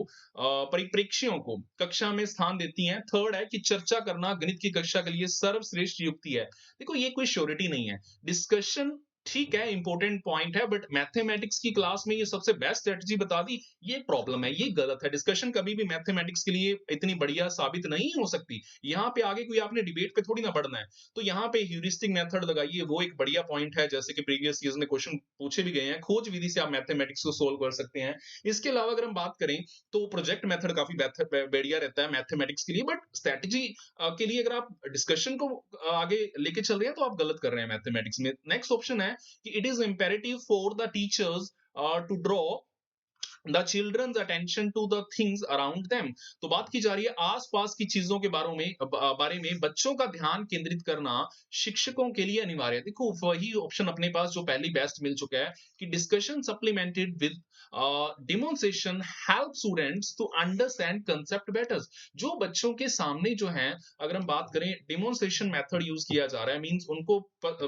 परिप्रेक्ष्यों को कक्षा में स्थान देती हैं। थर्ड है कि चर्चा करना गणित की कक्षा के लिए सर्वश्रेष्ठ युक्ति है। देखो ये कोई श्योरिटी नहीं है। डिस्कशन ठीक है, इंपॉर्टेंट पॉइंट है, बट मैथमेटिक्स की क्लास में ये सबसे बेस्ट स्ट्रेटजी बता दी, ये प्रॉब्लम है, ये गलत है। डिस्कशन कभी भी मैथमेटिक्स के लिए इतनी बढ़िया साबित नहीं हो सकती। यहाँ पे आगे कोई आपने डिबेट पे थोड़ी ना बढ़ना है, तो यहाँ पे ह्यूरिस्टिक मेथड लगाइए, वो एक बढ़िया पॉइंट है। जैसे कि प्रीवियस ईयर्स में क्वेश्चन पूछे भी गए हैं, खोज विधि से आप मैथमेटिक्स को सोल्व कर सकते हैं। इसके अलावा अगर हम बात करें तो प्रोजेक्ट मेथड काफी बढ़िया रहता है मैथमेटिक्स के लिए, बट स्ट्रेटजी के लिए अगर आप डिस्कशन को आगे लेके चल रहे हैं तो आप गलत कर रहे हैं मैथमेटिक्स में। नेक्स्ट ऑप्शन है कि it is imperative for the teachers to draw the children's attention to the things around them. तो बात की जा रही है आसपास की चीजों के बारे में बच्चों का ध्यान केंद्रित करना शिक्षकों के लिए अनिवार्य है। देखो वही ऑप्शन अपने पास जो पहली बेस्ट मिल चुका है कि discussion supplemented with demonstration help students to understand concept better. जो बच्चों के सामने जो है, अगर हम बात करें डेमोन्स्ट्रेशन मेथड यूज किया जा रहा है, मींस उनको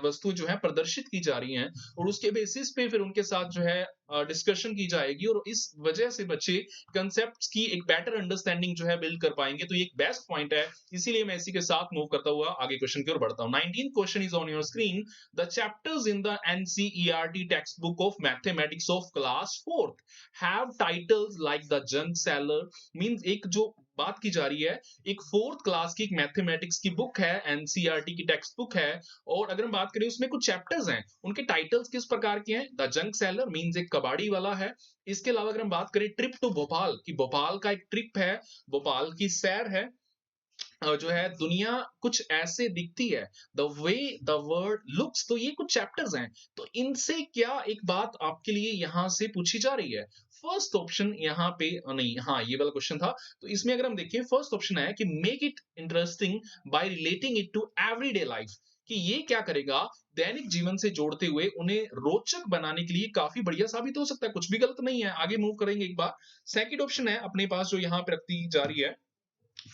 वस्तु जो है प्रदर्शित की जा रही हैं, और उसके बेसिस पे फिर उनके साथ जो है डिस्कशन की जाएगी, और इस इस वजह से बच्चे कंसेप्ट्स की एक बेटर अंडरस्टैंडिंग जो है बिल्ड कर पाएंगे। तो ये एक बेस्ट पॉइंट है, इसीलिए मैं इसी के साथ मूव करता हुआ आगे क्वेश्चन की ओर बढ़ता हूँ। 19th question is on your screen. The chapters in the NCERT text book of mathematics of class 4th have titles like the junk seller. Means एक जो बात की जा रही है, एक 4th क्लास की एक मैथमेटिक्स की बुक है, एनसीईआरटी की टेक्स्ट बुक है, और अगर हम बात करें उसमें कुछ चैप्टर्स हैं, उनके टाइटल्स किस प्रकार के हैं? द जंक सेलर मींस एक कबाड़ी वाला है। इसके अलावा अगर हम बात करें ट्रिप टू भोपाल की, भोपाल का एक ट्रिप है, भोपाल की सैर है, जो है दुनिया कुछ ऐसे दिखती है, the way the world looks. तो ये कुछ चैप्टर्स हैं, तो इनसे क्या एक बात आपके लिए यहां से पूछी जा रही है? फर्स्ट ऑप्शन यहाँ पे नहीं, हाँ ये वाला क्वेश्चन था। तो इसमें अगर हम देखें, फर्स्ट ऑप्शन है कि make it interesting by relating it to everyday life, कि ये क्या करेगा, दैनिक जीवन से जोड़ते हुए उन्हें रोचक बनाने के लिए काफी बढ़िया साबित हो सकता है। कुछ भी गलत नहीं है, आगे मूव करेंगे एक बार। सेकंड ऑप्शन है अपने पास जो यहाँ पे रखती जा रही है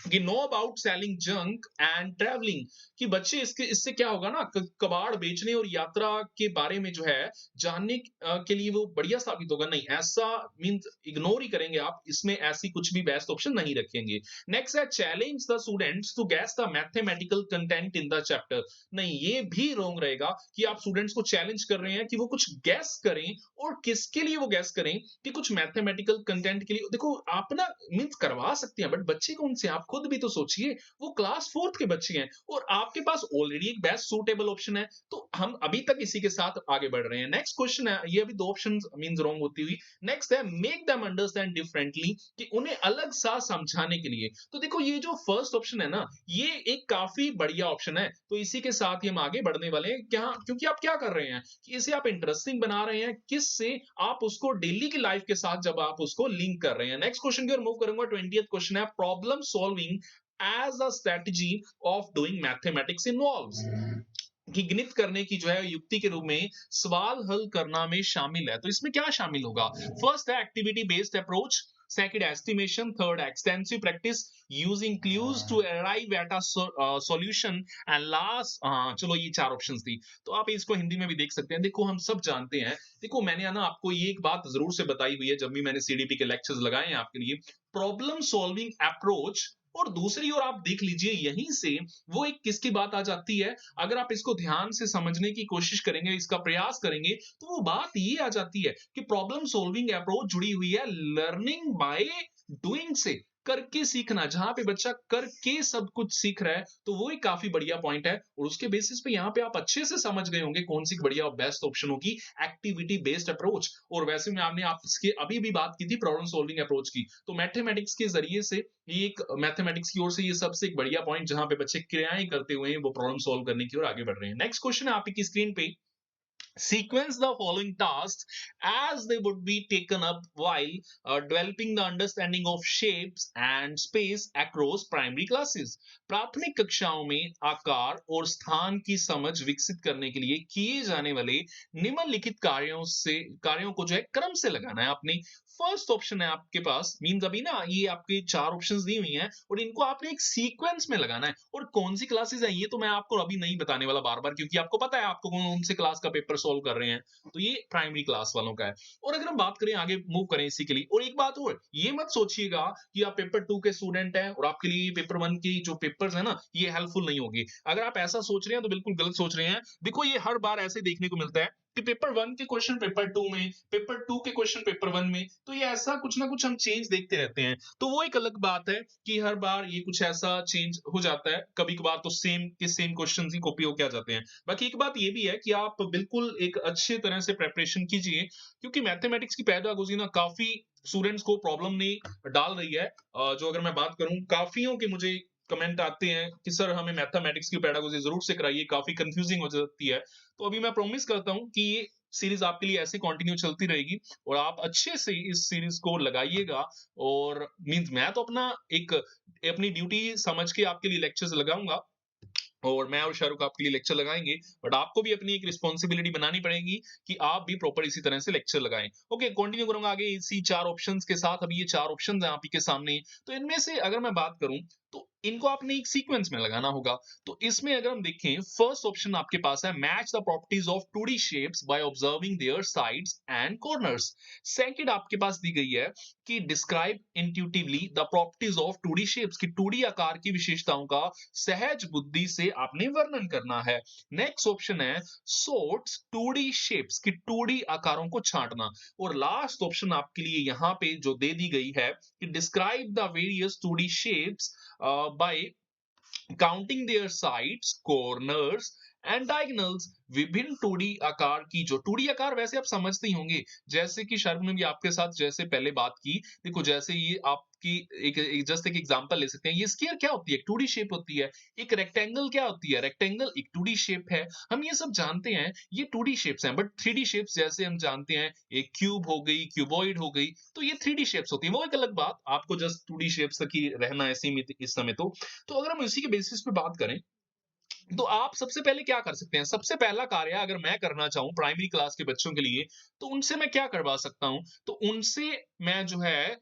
कि know about selling junk and travelling, कि बच्चे इसके इससे क्या होगा ना, कबाड़ बेचने और यात्रा के बारे में जो है जानने के लिए वो बढ़िया साबित होगा। नहीं, ऐसा मींस इग्नोर ही करेंगे आप, इसमें ऐसी कुछ भी बेस्ट ऑप्शन नहीं रखेंगे। नेक्स्ट है challenge the students to guess the mathematical content in the chapter. नहीं, ये भी रॉन्ग रहेगा कि आप स्टूडेंट्स को चैलेंज कर रहे हैं कि वो कुछ गैस करें, और किसके लिए वो गैस करें, कि कुछ मैथमेटिकल कंटेंट के लिए। देखो आप ना मींस करवा सकते हैं, बट बच्चे कौन से, आप खुद भी तो सोचिए, वो क्लास 4th के बच्चे हैं, और आपके पास ऑलरेडी एक बेस्ट सूटेबल ऑप्शन है। तो हम अभी तक इसी के साथ आगे बढ़ रहे हैं। नेक्स्ट क्वेश्चन है, ये अभी दो ऑप्शंस मींस रॉन्ग होती हुई। नेक्स्ट है मेक देम अंडरस्टैंड डिफरेंटली, कि उन्हें अलग सा समझाने के लिए। तो देखो ये जो फर्स्ट ऑप्शन है ना, ये एक काफी बढ़िया ऑप्शन है, तो इसी के साथ ही हम आगे बढ़ने वाले हैं। क्या, क्योंकि आप क्या कर रहे हैं कि इसे आप इंटरेस्टिंग बना रहे हैं, किससे, आप उसको डेली की लाइफ के साथ जब आप उसको लिंक कर रहे हैं। नेक्स्ट क्वेश्चन की ओर मूव करूंगा। 20th क्वेश्चन है problem solving as a strategy of doing mathematics involves, कि गणित करने की जो है युक्ति के रूप में सवाल हल करना में शामिल है। तो इसमें क्या शामिल होगा? फर्स्ट है activity based approach, second estimation, third extensive practice using clues to arrive at a solution, and last, चलो ये चार ऑप्शंस थी, तो आप इसको हिंदी में भी देख सकते हैं। देखो हम सब जानते हैं, देखो मैंने ना आपको ये एक बात जरूर से बताई हुई है जब भी मैंने सीडीपी के लेक्चर्स लगाए हैं आपके लिए, प्रॉब्लम सॉल्विंग अप्रोच, और दूसरी ओर आप देख लीजिए यहीं से वो एक किसकी बात आ जाती है, अगर आप इसको ध्यान से समझने की कोशिश करेंगे, इसका प्रयास करेंगे, तो वो बात ये आ जाती है कि प्रॉब्लम सॉल्विंग अप्रोच जुड़ी हुई है लर्निंग बाय डूइंग से, करके सीखना, जहां पे बच्चा करके सब कुछ सीख रहा है। तो वो एक काफी बढ़िया पॉइंट है, और उसके बेसिस पे यहाँ पे आप अच्छे से समझ गए होंगे कौन सी बढ़िया और बेस्ट ऑप्शन होगी, एक्टिविटी बेस्ड अप्रोच। और वैसे में आपने आप इसके अभी भी बात की थी प्रॉब्लम सॉल्विंग अप्रोच की, तो मैथमेटिक्स के जरिए से ये एक मैथमेटिक्स की ओर से ये सबसे एक बढ़िया पॉइंट, जहां पे बच्चे क्रियाएं करते हुए वो प्रॉब्लम सॉल्व करने की ओर आगे बढ़ रहे हैं। नेक्स्ट क्वेश्चन है आपकी स्क्रीन पे, sequence the following tasks as they would be taken up while developing the understanding of shapes and space across primary classes। प्राथमिक कक्षाओं में आकार और स्थान की समझ विकसित करने के लिए किए जाने वाले निम्नलिखित कार्यों को जो है क्रम से लगाना है। अपनी फर्स्ट ऑप्शन है आपके पास, मींस अभी ना ये आपके चार ऑप्शंस दी हुई हैं, और इनको आपने एक सीक्वेंस में लगाना है। और कौन सी क्लासेस है ये तो मैं आपको अभी नहीं बताने वाला बार बार, क्योंकि आपको पता है आपको कौन से क्लास का पेपर सॉल्व कर रहे हैं, तो ये प्राइमरी क्लास वालों का है। और अगर हम बात करें आगे मूव करें इसी के लिए, और एक बात और, ये मत सोचिएगा कि आप पेपर 2 के स्टूडेंट हैं और आपके लिए पेपर 1 की जो पेपर्स है ना ये हेल्पफुल नहीं होगी। अगर आप ऐसा सोच रहे हैं तो बिल्कुल गलत सोच रहे हैं। देखो ये हर बार ऐसे देखने को मिलता है कि पेपर 1 के क्वेश्चन पेपर 2 में, पेपर 2 के क्वेश्चन पेपर 1 में, तो ये ऐसा कुछ ना कुछ हम चेंज देखते रहते हैं। तो वो एक अलग बात है कि हर बार ये कुछ ऐसा चेंज हो जाता है, कभी कभार तो सेम के सेम क्वेश्चन ही कॉपी होके आ जाते हैं। बाकी एक बात ये भी है कि आप बिल्कुल एक अच्छे तरह से प्रेपरेशन कीजिए, क्योंकि मैथमेटिक्स की पेडागोजी ना काफी स्टूडेंट्स को प्रॉब्लम नहीं डाल रही है। जो अगर मैं बात करूं, काफियों के मुझे कमेंट आते हैं कि सर हमें मैथमेटिक्स की पेडागोजी जरूर से कराइए, काफी कंफ्यूजिंग हो जाती है। तो अभी मैं प्रॉमिस करता हूं कि ये सीरीज आपके लिए ऐसे कंटिन्यू चलती रहेगी, और आप अच्छे से इस सीरीज को लगाइएगा। और मींस मैं तो अपना एक अपनी ड्यूटी समझ के आपके लिए लेक्चर्स लगाऊंगा, और मैं और शाहरुख आपके लिए लेक्चर लगाएंगे, बट आपको भी अपनी एक रिस्पॉन्सिबिलिटी बनानी पड़ेगी कि आप भी प्रॉपर इसी तरह से लेक्चर लगाएं। ओके, कंटिन्यू करूंगा आगे इसी चार ऑप्शंस के साथ। अभी ये चार ऑप्शंस हैं आप ही के सामने, तो इनमें से अगर मैं बात करूं तो इनको आपने एक सीक्वेंस में लगाना होगा। तो इसमें अगर हम देखें, फर्स्ट ऑप्शन आपके पास है match the properties of 2D shapes by observing there sides and corners. Second आपके पास दी गई है कि describe intuitively the properties of 2D shapes, की 2D आकार की विशेषताओं का सहज बुद्धि से आपने वर्णन करना है। नेक्स्ट ऑप्शन है सोर्ट्स 2D शेप्स, की 2D आकारों को छांटना। और लास्ट ऑप्शन आपके लिए यहाँ पे जो दे दी गई है कि describe the various 2D shapes by counting there sides, corners and diagonals. विभिन्न 2D आकार की, जो 2D आकार वैसे आप समझते ही होंगे, जैसे कि शर्म ने भी आपके साथ जैसे पहले बात की, देखो जैसे ये आपकी जस्ट एक एग्जांपल ले सकते हैं, ये स्क्वायर क्या होती है, 2D शेप होती है। एक रेक्टेंगल क्या होती है, रेक्टेंगल एक 2D शेप है। हम ये सब जानते हैं, ये 2D शेप्स हैं। बट 3D शेप्स जैसे हम जानते हैं, एक क्यूब हो गई, क्यूबॉइड हो गई, तो ये 3D शेप्स होती है, वो एक अलग बात। आपको जस्ट 2D शेप्स तक ही रहना है सीमित इस समय। तो अगर हम इसी के बेसिस पे बात करें, तो आप सबसे पहले क्या कर सकते हैं? सबसे पहला कार्य अगर मैं करना चाहूँ प्राइमरी क्लास के बच्चों के लिए, तो उनसे मैं क्या करवा सकता हूँ? तो उनसे मैं जो है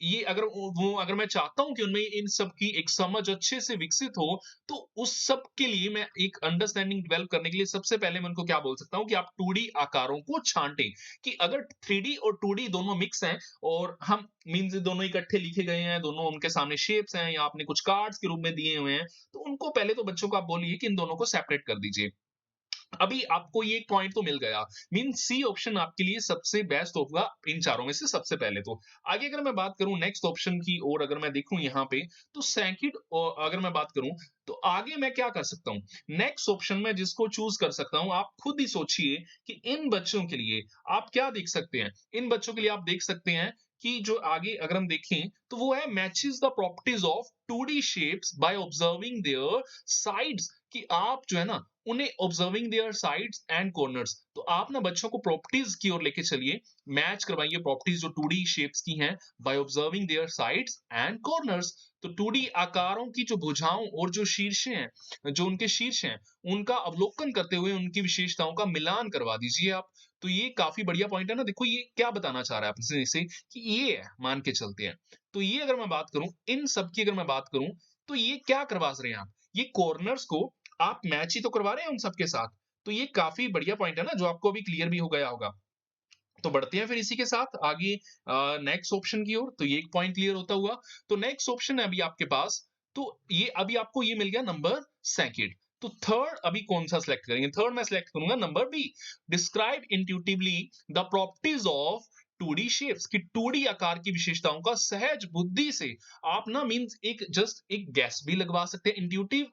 ये अगर वो अगर मैं चाहता हूँ कि उनमें इन सब की एक समझ अच्छे से विकसित हो, तो उस सब के लिए मैं एक अंडरस्टैंडिंग डेवलप करने के लिए सबसे पहले मैं उनको क्या बोल सकता हूँ कि आप 2D आकारों को छाँटें। कि अगर 3D और 2D दोनों मिक्स हैं और हम मीन्स दोनों इकट्ठे लिखे गए हैं, दोनों उनके सामने शेप्स हैं या आपने कुछ कार्ड्स के रूप में दिए हुए हैं, तो उनको पहले तो बच्चों को आप बोलिए कि इन दोनों को सेपरेट कर दीजिए। अभी आपको ये एक पॉइंट तो मिल गया, मीन सी ऑप्शन आपके लिए सबसे बेस्ट होगा इन चारों में से सबसे पहले तो। आगे अगर मैं बात करूं नेक्स्ट ऑप्शन की, और अगर मैं देखूं यहाँ पे, तो सेकंड अगर मैं बात करूं, तो आगे मैं क्या कर सकता हूं, नेक्स्ट ऑप्शन में जिसको चूज कर सकता हूं, आप खुद ही सोचिए कि इन बच्चों के लिए आप क्या देख सकते हैं। इन बच्चों के लिए आप देख सकते हैं कि जो आगे अगर हम देखें, तो वो है matches the properties of 2D shapes by observing there sides. कि आप जो है ना, उन्हें observing there sides and corners, तो आप ना बच्चों को प्रॉपर्टीज की ओर लेके चलिए, मैच करवाइए प्रॉपर्टीज जो 2D शेप्स की हैं by observing there sides and corners. तो 2D आकारों की जो भुजाओं और जो शीर्षे हैं, जो उनके शीर्ष हैं, उनका अवलोकन करते हुए उनकी विशेषताओं का मिलान करवा दीजिए आप। तो ये काफी बढ़िया पॉइंट है ना। देखो ये क्या बताना चाह रहा है आपसे इसे, कि ये है, मान के चलते हैं। तो ये अगर मैं बात करूं, इन सब की अगर मैं बात करूं, तो ये क्या करवा रहे हैं आप, ये कॉर्नर्स को आप मैच ही तो करवा रहे हैं उन सबके साथ। तो ये काफी बढ़िया पॉइंट है ना, जो आपको अभी क्लियर भी हो गया होगा। तो बढ़ते हैं फिर इसी के साथ आगे नेक्स्ट ऑप्शन की ओर। तो ये एक पॉइंट क्लियर होता हुआ, तो नेक्स्ट ऑप्शन है अभी आपके पास, तो ये अभी आपको ये मिल गया नंबर सेकंड। तो थर्ड अभी कौन सा सिलेक्ट करेंगे? थर्ड मैं सिलेक्ट करूंगा number B, describe intuitively the properties of 2D shapes, की 2D आकार की विशेषताओं का सहज बुद्धि से। आप ना मींस एक जस्ट एक गैस भी लगवा सकते हैं, इंट्यूटिव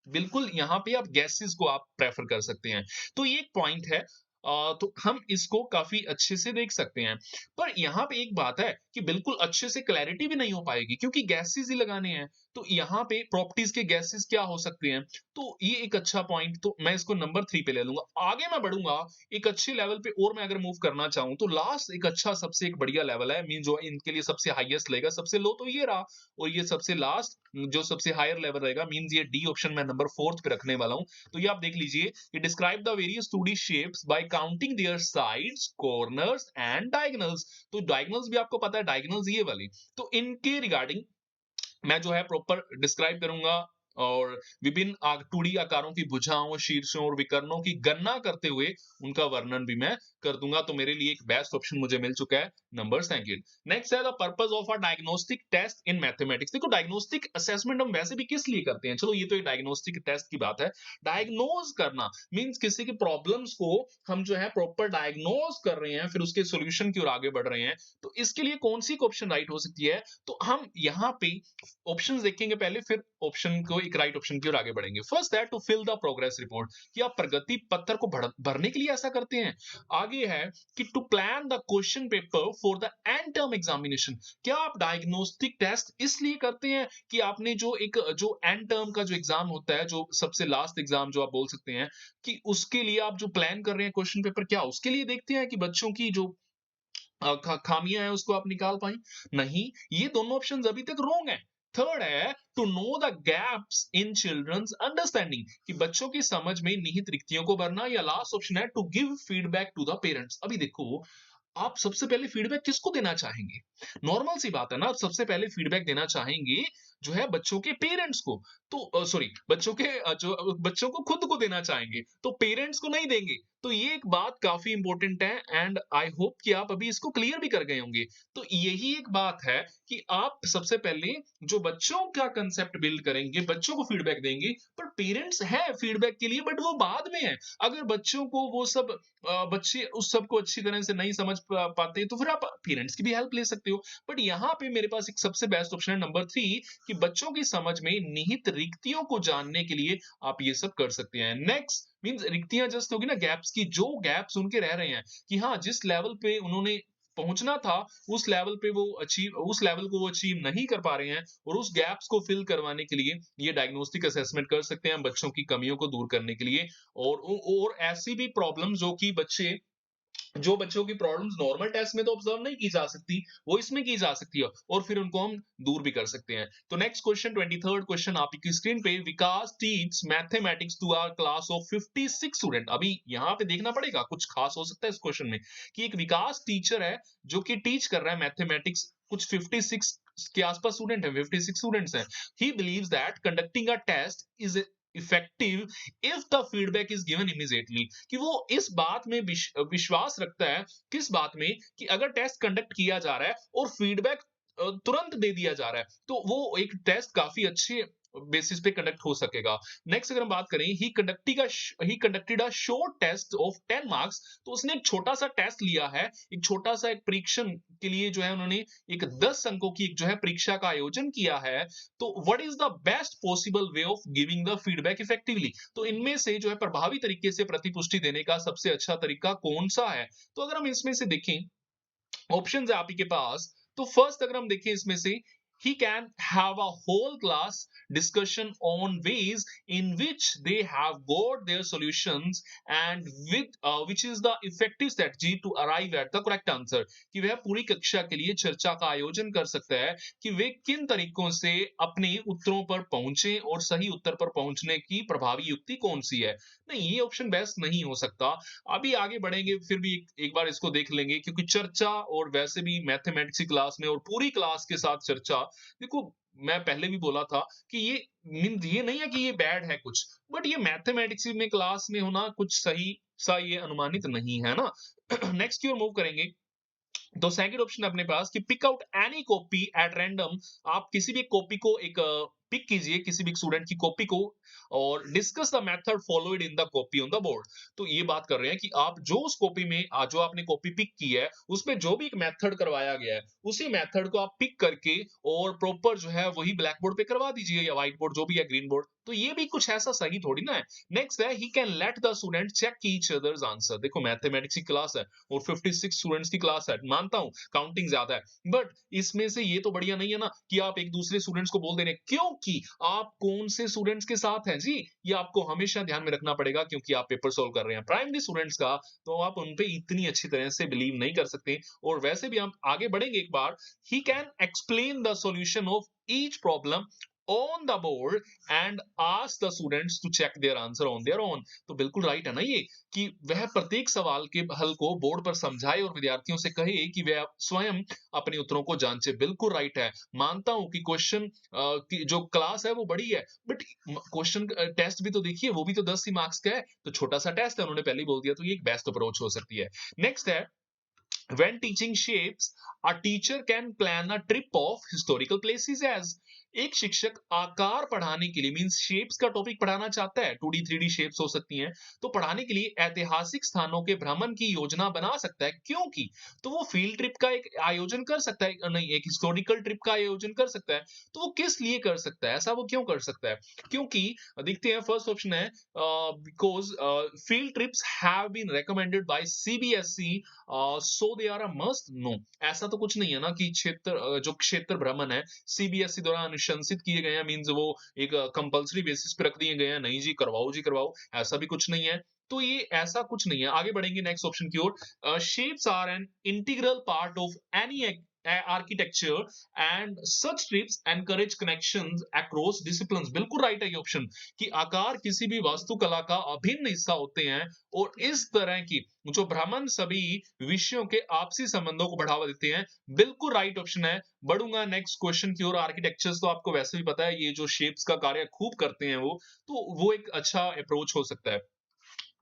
बिल्कुल यहाँ पे आप गैसेस को आप प्रेफर कर सकते हैं। तो ये एक पॉइंट है। तो हम इसको काफी अच्छे से देख सकते हैं। पर यहाँ पे एक बात है कि बिल्कुल अच्छे से क्लैरिटी भी नहीं हो पाएगी, क्योंकि गैसेस ही लगाने हैं। तो यहाँ पे प्रॉपर्टीज के गैसेस क्या हो सकते हैं, तो ये एक अच्छा पॉइंट, तो मैं इसको नंबर 3 पे ले लूंगा। आगे मैं बढ़ूंगा एक अच्छे लेवल पे, और मैं अगर मूव करना चाहूँ, तो लास्ट एक अच्छा सबसे एक बढ़िया लेवल है, मीन जो इनके लिए सबसे हाईएस्ट लेगा, सबसे लो तो ये रहा, और ये सबसे लास्ट जो सबसे हायर लेवल रहेगा, मींस ये डी ऑप्शन मैं नंबर 4th पे रखने वाला हूं। तो ये आप देख लीजिए कि describe the various 2D shapes bye counting there sides, corners and diagonals. तो डायगोनल्स भी आपको पता है, डायगोनल्स ये वाली, तो इनके रिगार्डिंग मैं जो है प्रॉपर डिस्क्राइब करूंगा, और विभिन्न 2D आकारों की भुजाओं, शीर्षों और विकर्णों की गणना करते हुए उनका वर्णन भी मैं कर दूंगा। तो मेरे लिए एक बेस्ट ऑप्शन मुझे मिल चुका है नंबर सेकंड। नेक्स्ट है the purpose of a diagnostic test in mathematics. देखो डायग्नोस्टिक असेसमेंट हम वैसे भी किस लिए करते हैं, चलो ये तो एक डायग्नोस्टिक टेस्ट की बात है। डायग्नोज करना मींस किसी की प्रॉब्लम्स को हम जो है प्रॉपर डायग्नोज कर रहे हैं, फिर उसके सॉल्यूशन की ओर आगे बढ़ रहे हैं। तो इसके लिए कौन सी ऑप्शन राइट हो सकती है, तो हम यहाँ पे ऑप्शंस देखेंगे पहले, फिर ऑप्शन को एक राइट ऑप्शन की ओर आगे बढ़ेंगे। फर्स्ट है to fill the progress report, कि आप प्रगति पत्र को भरने के लिए ऐसा करते हैं। आगे है कि to plan the question paper for the end term examination, क्या आप डायग्नोस्टिक टेस्ट इसलिए करते हैं कि आपने जो एक जो एंड टर्म का जो एग्जाम होता है, जो सबसे लास्ट एग्जाम जो आप बोल सकते हैं, कि उसके लिए आप जो प्लान कर रहे हैं क्वेश्चन पेपर, क्या उसके लिए देखते हैं कि बच्चों की जो खामियां हैं उसको आप निकाल पाए? नहीं, ये दोनों ऑप्शंस अभी तक रॉन्ग है। थर्ड है to know the gaps in children's understanding, कि बच्चों की समझ में निहित रिक्तियों को भरना। या लास्ट ऑप्शन है to give feedback to the parents. अभी देखो आप सबसे पहले फीडबैक किसको देना चाहेंगे? नॉर्मल सी बात है ना, आप सबसे पहले फीडबैक देना चाहेंगे जो है बच्चों के पेरेंट्स को। तो सॉरी, बच्चों के बच्चों को खुद को देना चाहेंगे, तो पेरेंट्स को नहीं देंगे। तो ये एक बात काफ़ी इम्पोर्टेंट है एंड आई होप कि आप अभी इसको क्लियर भी कर गए होंगे। तो यही एक बात है कि आप सबसे पहले जो बच्चों का कांसेप्ट बिल्ड करेंगे, बच्चों को फीडबैक देंगे, पर पेरेंट्स हैं फीडबैक के लिए बट वो बाद में है। अगर बच्चों को वो सब बच्चे उस सब को अच्छी तरह से नहीं समझ पाते, तो फिर आप पेरेंट्स की भी हेल्प ले सकते हो। बट यहाँ पे मेरे पास एक सबसे बेस्ट ऑप्शन है नंबर 3 कि बच्चों की समझ में निहित रिक्तियों को जानने के लिए आप ये सब कर सकते हैं। नेक्स्ट मीन्स रिक्तियाँ जस्ट होगी ना गैप्स की, जो गैप्स उनके रह रहे हैं कि हाँ, जिस लेवल पे उन्होंने पहुँचना था, उस लेवल को वो अचीव नहीं कर पा रहे हैं और उस गैप्स को फिल करवाने के लिए ये डायग्नोस्टिक असेसमेंट कर सकते हैं हम बच्चों की कमियों को दूर करने के लिए। और ऐसी भी प्रॉब्लम्स जो बच्चों की प्रॉब्लम्स नॉर्मल टेस्ट में तो ऑब्जर्व नहीं की जा सकती, वो इसमें की जा सकती है और फिर उनको हम दूर भी कर सकते हैं। तो नेक्स्ट क्वेश्चन 23rd क्वेश्चन आपकी स्क्रीन पे, Vikas teach mathematics to our class of 56 student. अभी यहाँ पे देखना पड़ेगा, कुछ खास हो सकता है इस क्वेश्चन में कि एक विकास टीचर है जो कि टीच कर रहा है मैथमेटिक्स, कुछ 56 के आसपास स्टूडेंट है, 56 स्टूडेंट्स हैं। He believes that conducting a test is effective if the feedback is given immediately, कि वो इस बात में विश्वास रखता है, किस बात में, कि अगर टेस्ट कंडक्ट किया जा रहा है और फीडबैक तुरंत दे दिया जा रहा है, तो वो एक टेस्ट काफी अच्छे बेसिस पे कंडक्ट हो सकेगा। नेक्स्ट अगर हम बात करें, he conducted a short test of 10 marks, तो उसने एक छोटा सा टेस्ट लिया है, एक छोटा सा एक परीक्षण के लिए जो है उन्होंने एक 10 अंकों की एक जो है परीक्षा का आयोजन किया है। तो what is the best possible way of giving the feedback effectively, तो इनमें से जो है प्रभावी तरीके से प्रतिपुष्टि देने का सबसे अच्छा तरीका कौन सा है? तो अगर हम इसमें से देखें, ऑप्शंस है आपके पास। तो फर्स्ट अगर हम देखें इसमें से, he can have a whole class discussion on ways in which they have got their solutions and which is the effective strategy to arrive at the correct answer, कि वह पूरी कक्षा के लिए चर्चा का आयोजन कर सकता है कि वे किन तरीकों से अपने उत्तरों पर पहुंचे और सही उत्तर पर पहुंचने की प्रभावी युक्ति कौन सी है। नहीं, ये ऑप्शन बेस्ट नहीं हो सकता। अभी आगे बढ़ेंगे फिर भी एक बार इसको देख लेंगे, क्योंकि चर्चा और वैसे भी मैथमेटिक्स की क्लास में और पूरी क्लास के साथ चर्चा, देखो मैं पहले भी बोला था कि ये नहीं है कि ये बैड है कुछ, बट ये मैथमेटिक्स में क्लास में होना कुछ सही सा ये अनुमानित नहीं है ना। नेक्स्ट की ओर मूव करेंगे। तो सेकंड ऑप्शन है अपने पास कि pick out any copy at random, आप किसी भी कॉपी को एक पिक कीजिए, किसी भी स्टूडेंट की कॉपी को, और discuss the method followed in the copy on the board. तो ये बात कर रहे हैं कि आप जो उस कॉपी में जो आपने कॉपी पिक की है उसमें जो भी एक मेथड करवाया गया है, उसी मेथड को आप पिक करके और प्रॉपर जो है वही ब्लैक बोर्ड पे करवा दीजिए, या व्हाइट बोर्ड जो भी है, ग्रीन बोर्ड। तो ये भी कुछ ऐसा सही थोड़ी ना है। नेक्स्ट है, he can let the student check each others answer. देखो मैथमेटिक्स की क्लास है और 56 स्टूडेंट्स की क्लास है, मानता हूं काउंटिंग ज्यादा है, बट इसमें से ये तो बढ़िया नहीं है ना कि आप एक दूसरे स्टूडेंट्स को बोल दे रहे हैं, क्योंकि आप कौन से स्टूडेंट्स के साथ हैं जी, ये आपको हमेशा ध्यान में रखना पड़ेगा, क्योंकि आप पेपर सॉल्व कर रहे हैं प्राइमरी स्टूडेंट्स का, तो आप उन पे इतनी अच्छी तरह से बिलीव नहीं कर सकते। और वैसे भी हम आगे बढ़ेंगे एक बार, he can explain the solution of each problem on the board and ask the students to check their answer on their own. तो बिल्कुल राइट है ना ये, कि वह प्रत्येक सवाल के हल को बोर्ड पर समझाए और विद्यार्थियों से कहे कि वह स्वयं अपने उत्तरों को जांचे। बिल्कुल राइट है। मानता हूं कि क्वेश्चन की जो क्लास है वो बड़ी है, बट क्वेश्चन टेस्ट भी तो देखिए, वो भी तो 10 ही मार्क्स का है, तो छोटा सा टेस्ट है, उन्होंने पहले ही बोल दिया, तो ये एक बेस्ट अप्रोच हो सकती है। नेक्स्ट है, when teaching shapes, a teacher can plan a trip of historical places as, एक शिक्षक आकार पढ़ाने के लिए मींस शेप्स का टॉपिक पढ़ाना चाहता है, 2D 3D शेप्स हो सकती हैं, तो पढ़ाने के लिए ऐतिहासिक स्थानों के भ्रमण की योजना बना सकता है, क्योंकि तो वो फील्ड ट्रिप का एक आयोजन कर सकता है, नहीं एक हिस्टोरिकल ट्रिप का आयोजन कर सकता है। तो वो किस लिए कर सकता है, ऐसा वो क्यों कर सकता है? क्योंकि देखते हैं, फर्स्ट ऑप्शन है because field trips have been recommended by CBSE so they are a must. No, ऐसा तो कुछ नहीं है ना कि जो क्षेत्र भ्रमण है सीबीएसई द्वारा अनुशंसित किए गए हैं, मींस वो एक कंपल्सरी बेसिस पे रख दिए गए हैं, नहीं जी करवाओ, ऐसा भी कुछ नहीं है। तो ये ऐसा कुछ नहीं है। आगे बढ़ेंगे नेक्स्ट ऑप्शन की ओर, shapes are an integral part of any architecture and such trips encourage connections across disciplines. बिल्कुल राइट है ये ऑप्शन कि आकार किसी भी वास्तुकला का अभिन्न हिस्सा होते हैं और इस तरह की जो भ्रमण सभी विषयों के आपसी संबंधों को बढ़ावा देते हैं। बिल्कुल राइट ऑप्शन है। बढ़ूंगा नेक्स्ट क्वेश्चन की ओर। आर्किटेक्चर्स तो आपको वैसे भी पता है, ये जो शेप्स का कार्य खूब करते हैं वो, तो वो एक अच्छा अप्रोच हो सकता है।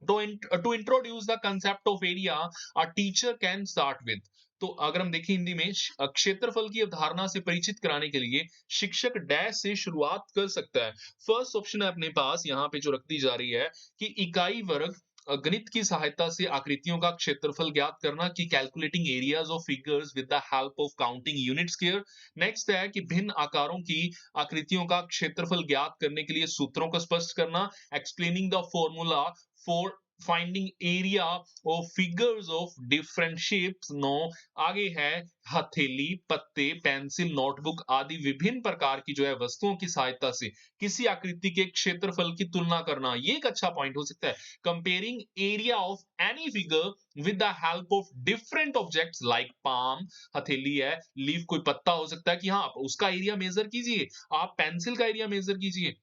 To introduce the concept of area, a teacher can start with। तो अगर हम देखें हिंदी में क्षेत्रफल की अवधारणा से परिचित कराने के लिए शिक्षक डैश से शुरुआत कर सकता है। फर्स्ट ऑप्शन है अपने पास यहाँ पे जो रख दी जा रही है कि इकाई वर्ग गणित की सहायता से आकृतियों का क्षेत्रफल ज्ञात करना, कि calculating areas of figures with the help of counting units here. Next है कि भिन्न आकारों की आकृतियों का क्षेत्रफल ज्ञात करने के लिए सूत्रों को स्पष्ट करना, explaining the formula for finding area of figures of different shapes. No, आगे है हथेली, पत्ते, पेंसिल, नोटबुक आदि विभिन्न प्रकार की जो है वस्तुओं की सहायता से किसी आकृति के क्षेत्रफल की तुलना करना। ये एक अच्छा पॉइंट हो सकता है। Comparing area of any figure with the help of different objects like palm, हथेली है, लीफ कोई पत्ता हो सकता है कि हाँ, उसका एरिया मेजर कीजिए, आप पेंसिल का एरिया मेजर कीजिए,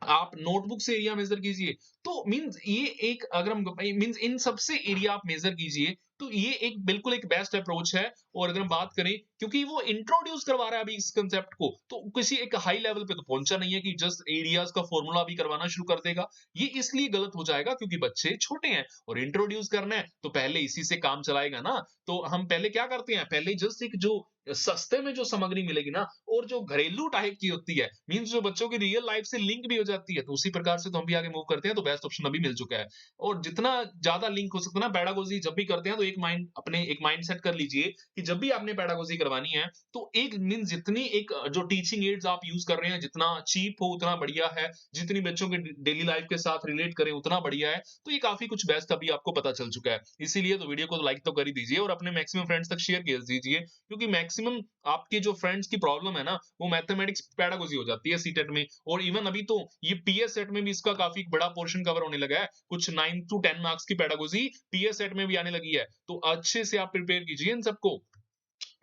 आप नोटबुक से एरिया मेजर कीजिए। तो मींस ये एक, अगर हम मींस इन सबसे एरिया आप मेजर कीजिए, तो ये एक बिल्कुल एक बेस्ट अप्रोच है। और अगर हम बात करें, क्योंकि वो इंट्रोड्यूस करवा रहा है अभी इस कांसेप्ट को, तो किसी एक हाई लेवल पे तो पहुंचा नहीं है कि जस्ट एरियाज का फॉर्मूला भी करवाना शुरू कर देगा। ये इसलिए गलत हो जाएगा क्योंकि बच्चे छोटे हैं और इंट्रोड्यूस करना है तो पहले इसी से काम चलाएगा ना। तो हम पहले क्या करते हैं, पहले जस्ट एक जो सस्ते में जो सामग्री मिलेगी ना, और जो घरेलू टाइप की होती है, मींस जो बच्चों की रियल लाइफ से लिंक भी हो जाती है, तो उसी प्रकार से तो हम भी आगे मूव करते हैं। तो बेस्ट ऑप्शन अभी मिल चुका है। और जितना ज्यादा लिंक हो सकता है ना, पेडागोजी जब भी करते हैं तो एक माइंड सेट कर लीजिए कि जब भी आपने पेडागोजी करवानी है तो एक मीन जितनी एक जो टीचिंग एड्स आप यूज कर रहे हैं, जितना चीप हो उतना बढ़िया है, जितनी बच्चों के डेली लाइफ के साथ रिलेट करें उतना बढ़िया है। तो ये काफी कुछ बेस्ट अभी आपको पता चल चुका है। इसीलिए तो वीडियो को लाइक तो कर ही दीजिए और अपने मैक्सिमम फ्रेंड्स तक शेयर कर दीजिए, क्योंकि मैक्सिमम आपके जो फ्रेंड्स की प्रॉब्लम है ना, वो मैथमेटिक्स पेडागोजी हो जाती है सीटेट में। और इवन अभी तो ये पीएस सेट में भी इसका काफी बड़ा पोर्शन कवर होने लगा है। कुछ 9 to 10 मार्क्स की पेडागोजी पीएस सेट में भी आने लगी है। तो अच्छे से आप प्रिपेयर कीजिए इन सबको।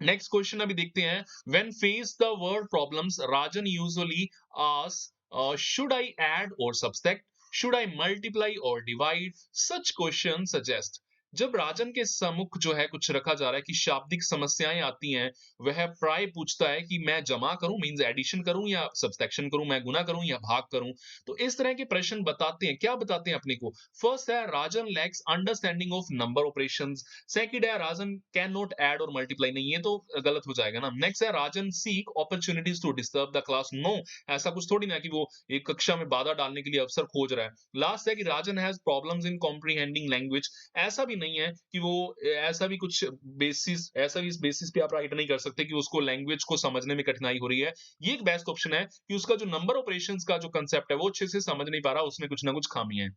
नेक्स्ट क्वेश्चन अभी देखते हैं। When face the word problems, Rajan usually ask should I add और सब्सट्रैक्ट, शुड आई मल्टीप्लाई और डिवाइड, सच क्वेश्चन सजेस्ट। जब राजन के सम्मुख जो है कुछ रखा जा रहा है कि शाब्दिक समस्याएं आती हैं, वह प्राय पूछता है कि मैं जमा करूं मींस एडिशन करूं या सब्सट्रैक्शन करूं, मैं गुना करूं या भाग करूं। तो इस तरह के प्रश्न बताते हैं, क्या बताते हैं अपने को। फर्स्ट है Rajan lacks understanding of number operations. Second है राजन कैन नॉट ऐड और मल्टीप्लाई। नहीं, ये तो गलत हो जाएगा ना। नेक्स्ट है Rajan seek opportunities to disturb the class. No, ऐसा कुछ थोड़ी ना कि वो एक कक्षा में बाधा डालने के लिए अवसर खोज रहा है। लास्ट है कि Rajan has problems in comprehending language. ऐसा भी नहीं है कि वो ऐसा भी कुछ बेसिस, ऐसा भी इस बेसिस पे आप राइट नहीं कर सकते कि उसको लैंग्वेज को समझने में कठिनाई हो रही है। ये एक बेस्ट ऑप्शन है कि उसका जो नंबर ऑपरेशंस का जो कंसेप्ट है वो अच्छे से समझ नहीं पा रहा, उसमें कुछ ना कुछ खामी है।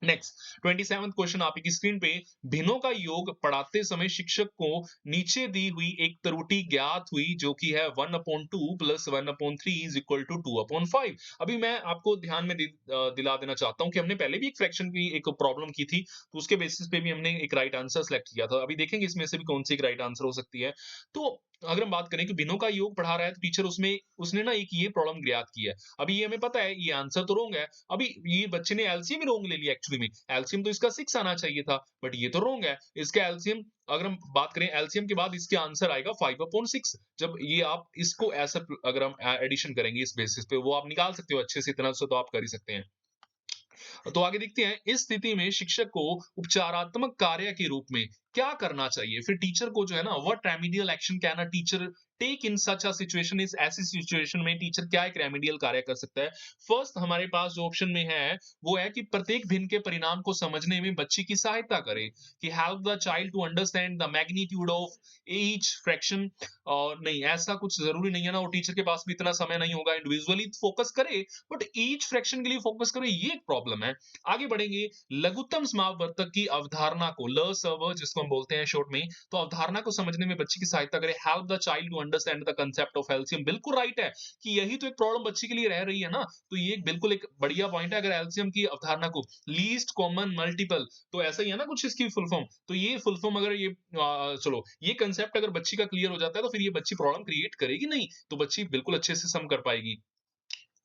नेक्स्ट 27th क्वेश्चन आपकी स्क्रीन पे। भिन्नों का योग पढ़ाते समय शिक्षक को नीचे दी हुई एक त्रुटि ज्ञात हुई, जो कि है 1/2 प्लस 1/3 इज इक्वल टू 2/5। अभी मैं आपको ध्यान में दिला देना चाहता हूं कि हमने पहले भी एक फ्रैक्शन की एक प्रॉब्लम की थी, तो उसके बेसिस पे भी हमने एक राइट आंसर सेलेक्ट किया था। अभी देखेंगे इसमें से भी कौन सी एक राइट आंसर हो सकती है। तो अगर हम बात करें कि भिन्नों का योग पढ़ा रहा है, तो टीचर उसमें उसने ना एक ये प्रॉब्लम ज्ञात की है। अभी ये हमें पता है ये आंसर तो रॉन्ग है। अभी ये बच्चे ने एलसीएम ही रॉन्ग ले लिया। एक्चुअली में एलसीएम तो इसका 6 आना चाहिए था, बट ये तो रॉन्ग है। इसका एलसीएम, अगर हम बात करें एलसीएम के बाद इसके आंसर आएगा 5/6। जब ये आप इसको ऐसा अगर हम एडिशन करेंगे इस बेसिस पे, वो आप निकाल सकते हो अच्छे से, इतना से तो आप कर ही सकते हैं। तो आगे देखते हैं, इस स्थिति में शिक्षक को उपचारात्मक कार्य के रूप में क्या करना चाहिए। फिर टीचर को जो है ना, what remedial action can a teacher take in such a situation. इस ऐसी सिचुएशन में टीचर क्या एक रेमेडियल कार्य कर सकता है। फर्स्ट हमारे पास जो ऑप्शन में है वो है कि प्रत्येक भिन्न के परिणाम को समझने में बच्चे की सहायता करे, कि help the child to understand the magnitude of each fraction. और नहीं, ऐसा कुछ जरूरी नहीं है ना, और टीचर के पास भी इतना समय नहीं होगा इंडिविजुअली फोकस करे, बट ईच फ्रैक्शन के लिए फोकस करे, ये एक प्रॉब्लम है। आगे बढ़ेंगे, लघुत्तम समावर्तक की अवधारणा को, ल सर्व जिसको जिसको हम बोलते हैं शॉर्ट में, तो अवधारणा को समझने में बच्चे की सहायता करे, help the child to understand the concept of LCM. बिल्कुल राइट है कि यही तो एक प्रॉब्लम बच्चे के लिए रह रही है ना, तो ये बिल्कुल एक बढ़िया पॉइंट है। अगर एलसीएम की अवधारणा को, लीस्ट कॉमन मल्टीपल, तो ऐसा ही है ना कुछ इसकी फुल फॉर्म, तो ये फुल फॉर्म अगर ये चलो ये कंसेप्ट अगर बच्ची का क्लियर हो जाता है तो फिर ये बच्ची प्रॉब्लम क्रिएट करेगी नहीं, तो बच्ची बिल्कुल अच्छे से सम कर पाएगी।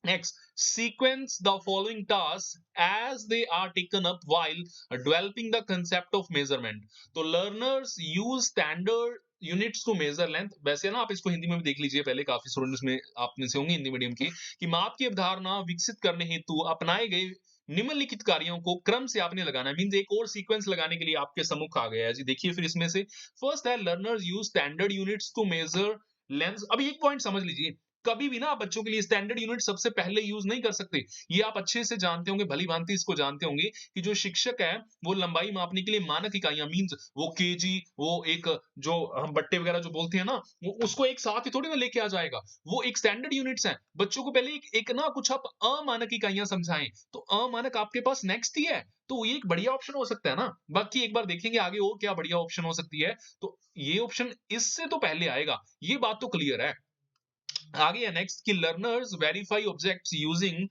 Next, sequence the following tasks as they are taken up while developing the concept of measurement. तो learners use standard units to measure length। वैसे ना आप इसको हिंदी में भी देख लीजिए, पहले काफी स्टूडेंट्स में आप में से होंगे हिंदी मीडियम के, कि माप की अवधारणा विकसित करने हेतु अपनाए गए निम्नलिखित कार्यों को क्रम से आपने लगाना है। मींस एक और सीक्वेंस लगाने के लिए आपके सम्मुख आ गया है जी। देखिए फिर इसमें से फर्स्ट है learners use standard units to measure length. अभी एक पॉइंट समझ लीजिए, कभी भी ना आप बच्चों के लिए स्टैंडर्ड यूनिट सबसे पहले यूज नहीं कर सकते। ये आप अच्छे से जानते होंगे, भली भांति इसको जानते होंगे कि जो शिक्षक है वो लंबाई मापने के लिए मानक इकाइयां, मींस वो केजी, वो एक जो हम बट्टे वगैरह जो बोलते हैं ना, वो उसको एक साथ ही थोड़ी ना लेके आ जाएगा। वो एक स्टैंडर्ड यूनिट्स हैं। बच्चों को पहले एक ना कुछ आप अमानक इकाइयां समझाएं, तो अमानक आपके पास नेक्स्ट ही है, तो ये एक बढ़िया ऑप्शन हो सकता है ना। बाकी एक बार देखेंगे आगे और क्या बढ़िया ऑप्शन हो सकती है, तो ये ऑप्शन इससे तो पहले आएगा, ये बात तो क्लियर है। आगे है नेक्स्ट कि learners verify objects using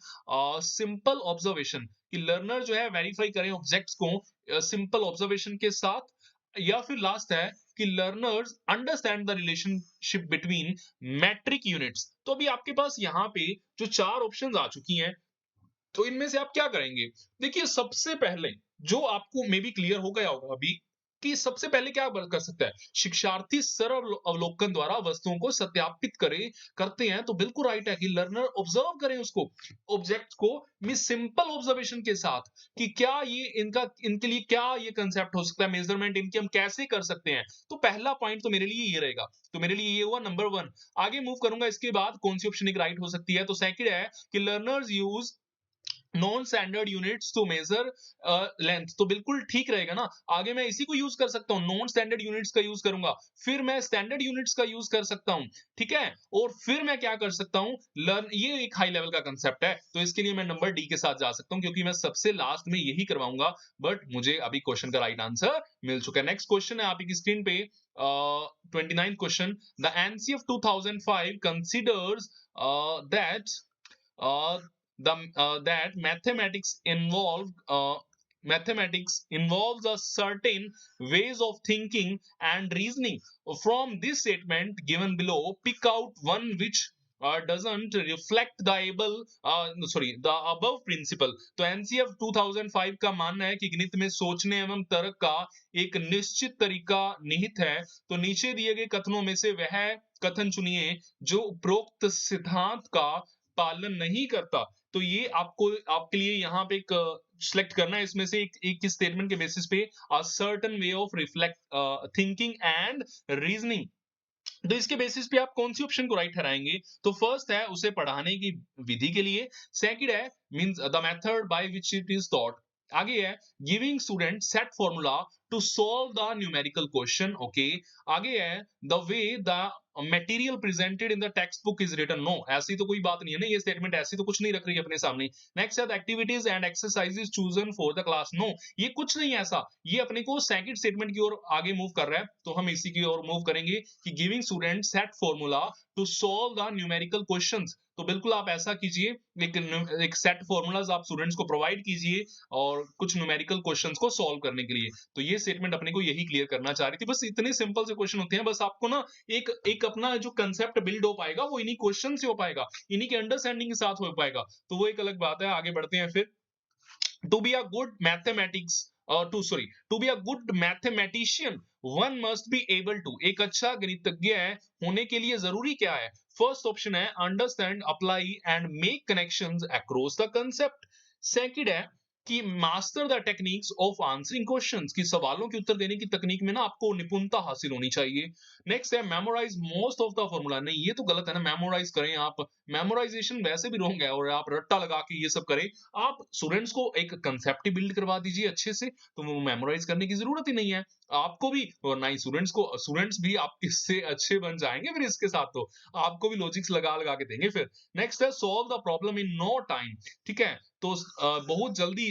simple observation, कि लर्नर जो है वेरीफाई करें ऑब्जेक्ट्स को सिंपल ऑब्जर्वेशन के साथ। या फिर लास्ट है कि learners understand the relationship between metric units. तो अभी आपके पास यहाँ पे जो चार ऑप्शंस आ चुकी हैं, तो इनमें से आप क्या करेंगे? देखिए सबसे पहले जो आपको मे बी क्लियर हो गया होगा अभी, कि सबसे पहले क्या कर सकता है, शिक्षार्थी सरल अवलोकन द्वारा वस्तुओं को सत्यापित करते हैं, तो बिल्कुल राइट है कि लर्नर ऑब्जर्व करें उसको, ऑब्जेक्ट को, मिस सिंपल ऑब्जर्वेशन के साथ, कि क्या ये इनके लिए क्या ये कंसेप्ट हो सकता है, मेजरमेंट इनके हम कैसे कर सकते हैं। तो पहला पॉइंट तो मेरे लिए ये रहेगा, तो मेरे लिए ये हुआ नंबर 1। आगे मूव करूंगा, इसके बाद कौन सी ऑप्शन एक राइट हो सकती है, तो सेकंड है कि learners use non standard units to measure length. तो बिल्कुल ठीक रहेगा ना, आगे मैं इसी को यूज कर सकता हूं, नॉन स्टैंडर्ड यूनिट्स का यूज करूंगा, फिर मैं स्टैंडर्ड यूनिट्स का यूज कर सकता हूं, ठीक है। और फिर मैं क्या कर सकता हूं, लर्न, ये एक हाई लेवल का कंसेप्ट है, तो इसके लिए मैं नंबर डी के साथ जा सकता हूं, क्योंकि मैं सबसे लास्ट में यही करवाऊंगा। बट मुझे अभी क्वेश्चन का राइट आंसर मिल चुका है। नेक्स्ट क्वेश्चन है आपकी स्क्रीन पे, 29 question. The NCF 2005 considers that that mathematics involves a certain ways of thinking and reasoning. From this statement given below, pick out one which doesn't reflect the above principle. तो NCF 2005 का मानना है कि गणित में सोचने एवं तर्क का एक निश्चित तरीका निहित है। तो नीचे दिए गए कथनों में से वह कथन चुनिए जो उपरोक्त सिद्धांत का पालन नहीं करता। तो ये आपको, आपके लिए यहाँ पे एक सिलेक्ट करना है इसमें से एक स्टेटमेंट के बेसिस पे, a certain way of reflect thinking and reasoning. तो इसके बेसिस पे आप कौन सी ऑप्शन को राइट ठहराएंगे? तो फर्स्ट है उसे पढ़ाने की विधि के लिए, सेकंड है means the method by which it is taught, आगे है giving student set formula to solve the numerical question, okay, आगे है the way the material presented in the textbook is written. No, ऐसी तो कोई बात नहीं है ना, ये स्टेटमेंट ऐसी तो कुछ नहीं रख रही है अपने सामने। नेक्स्ट है the activities and exercises chosen for the class. No, ये कुछ नहीं है ऐसा, ये अपने को सेकंड स्टेटमेंट की ओर आगे मूव कर रहा है, तो हम इसी की ओर मूव करेंगे कि giving student set formula to solve the numerical questions. तो बिल्कुल आप ऐसा कीजिए, एक सेट फॉर्मूलाज आप स्टूडेंट्स को प्रोवाइड कीजिए और कुछ न्यूमेरिकल क्वेश्चंस को सॉल्व करने के लिए। तो ये स्टेटमेंट अपने को यही क्लियर करना चाह रही थी। बस इतने सिंपल से क्वेश्चन होते हैं, बस आपको ना एक अपना जो कंसेप्ट बिल्ड हो पाएगा वो इन्हीं क्वेश्चन से हो पाएगा, इन्हीं के अंडरस्टैंडिंग के साथ हो पाएगा, तो वो एक अलग बात है। आगे बढ़ते हैं फिर। To be a good mathematician, one must be able to, एक अच्छा गणितज्ञ होने के लिए जरूरी क्या है? फर्स्ट ऑप्शन है understand, apply and make connections across the concept. Second है कि master the techniques of answering questions, कि सवालों के उत्तर देने की तकनीक में ना आपको निपुणता हासिल होनी चाहिए। नेक्स्ट है memorise most of the formula. नहीं, ये तो गलत है ना, मेमोराइज करें आप मेमोराइजेशन वैसे भी रॉन्ग है और आप रट्टा लगा के ये सब करें। आप स्टूडेंट्स को एक कांसेप्ट ही बिल्ड करवा दीजिए अच्छे से, तो वो मेमोराइज करने की जरूरत ही नहीं है। आपको भी और ना ही स्टूडेंट्स भी आप इससे अच्छे बन जाएंगे फिर इसके साथ, तो आपको भी लॉजिक्स लगा लगा के देंगे फिर। नेक्स्ट है solve the problem in no time. ठीक है, तो बहुत जल्दी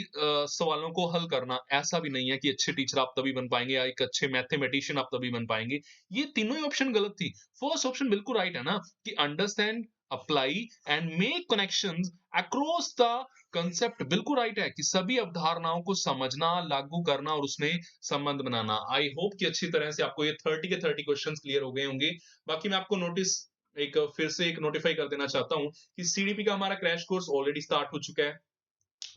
सवालों को हल करना, ऐसा भी नहीं है कि अच्छे टीचर आप तभी बन पाएंगे या एक अच्छे मैथमेटिशियन आप तभी बन पाएंगे। ये तीनों ही ऑप्शन गलत थी। फर्स्ट ऑप्शन बिल्कुल राइट है ना, कि understand, apply and make connections across the concept, बिल्कुल राइट है कि सभी अवधारणाओं को समझना, लागू करना और उसमें संबंध बनाना। आई होप कि अच्छी तरह से आपको ये 30 के 30 क्वेश्चंस क्लियर हो गए होंगे। बाकी मैं आपको फिर से एक नोटिफाई कर देना चाहता हूं कि सीडीपी का हमारा क्रैश कोर्स ऑलरेडी स्टार्ट हो चुका है,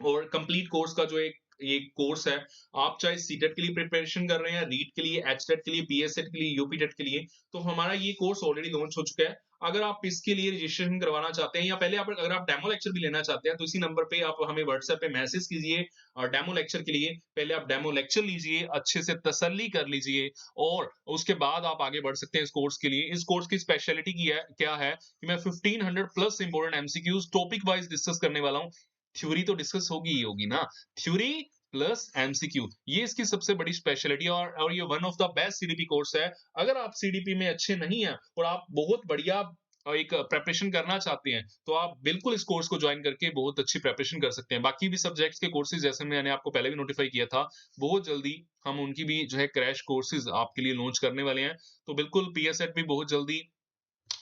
और कंप्लीट कोर्स का जो एक ये कोर्स है, आप चाहे सीटेट के लिए प्रिपरेशन कर रहे हैं, रीट के लिए, एचटेट के लिए, बीएसएट के लिए, यूपीटेट के लिए, तो हमारा ये कोर्स ऑलरेडी लॉन्च हो चुका है। अगर आप इसके लिए रजिस्ट्रेशन करवाना चाहते हैं या पहले आप अगर आप डेमो लेक्चर भी लेना चाहते हैं, तो इसी नंबर पे आप हमें व्हाट्सएप पे मैसेज कीजिए और डेमो लेक्चर के लिए पहले आप डेमो लेक्चर लीजिए, अच्छे से तसल्ली कर लीजिए और उसके बाद आप आगे बढ़ सकते हैं इस कोर्स के लिए। इस कोर्स की स्पेशलिटी क्या है कि मैं 1500 plus important MCQs topic wise discuss करने वाला हूँ। थ्योरी तो डिस्कस होगी ही होगी ना, थ्योरी प्लस एमसीक्यू, ये इसकी सबसे बड़ी स्पेशलिटी और ये one of the best CDP course है। अगर आप सीडीपी में अच्छे नहीं हैं और आप बहुत बढ़िया एक प्रेपरेशन करना चाहते हैं, तो आप बिल्कुल इस कोर्स को ज्वाइन करके बहुत अच्छी प्रेपरेशन कर सकते हैं। बाकी भी सब्जेक्ट्स के कोर्सेज जैसे मैंने आपको पहले भी नोटिफाई किया था, बहुत जल्दी हम उनकी भी जो है क्रैश कोर्सेज आपके लिए लॉन्च करने वाले हैं। तो बिल्कुल पीएसएट भी बहुत जल्दी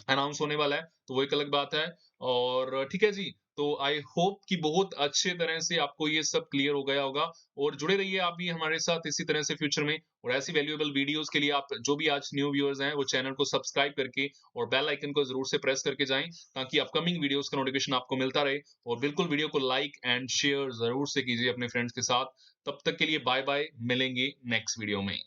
अनाउंस होने वाला है, तो वो एक अलग बात है। और ठीक है जी, तो आई होप कि बहुत अच्छे तरह से आपको ये सब क्लियर हो गया होगा, और जुड़े रहिए आप भी हमारे साथ इसी तरह से फ्यूचर में, और ऐसी वैल्यूएबल वीडियोस के लिए आप जो भी आज न्यू व्यूअर्स हैं वो चैनल को सब्सक्राइब करके और बेल आइकन को जरूर से प्रेस करके जाएं, ताकि अपकमिंग वीडियोस का नोटिफिकेशन आपको मिलता रहे। और बिल्कुल वीडियो को लाइक एंड शेयर जरूर से कीजिए अपने फ्रेंड्स के साथ। तब तक के लिए बाय बाय, मिलेंगे नेक्स्ट वीडियो में।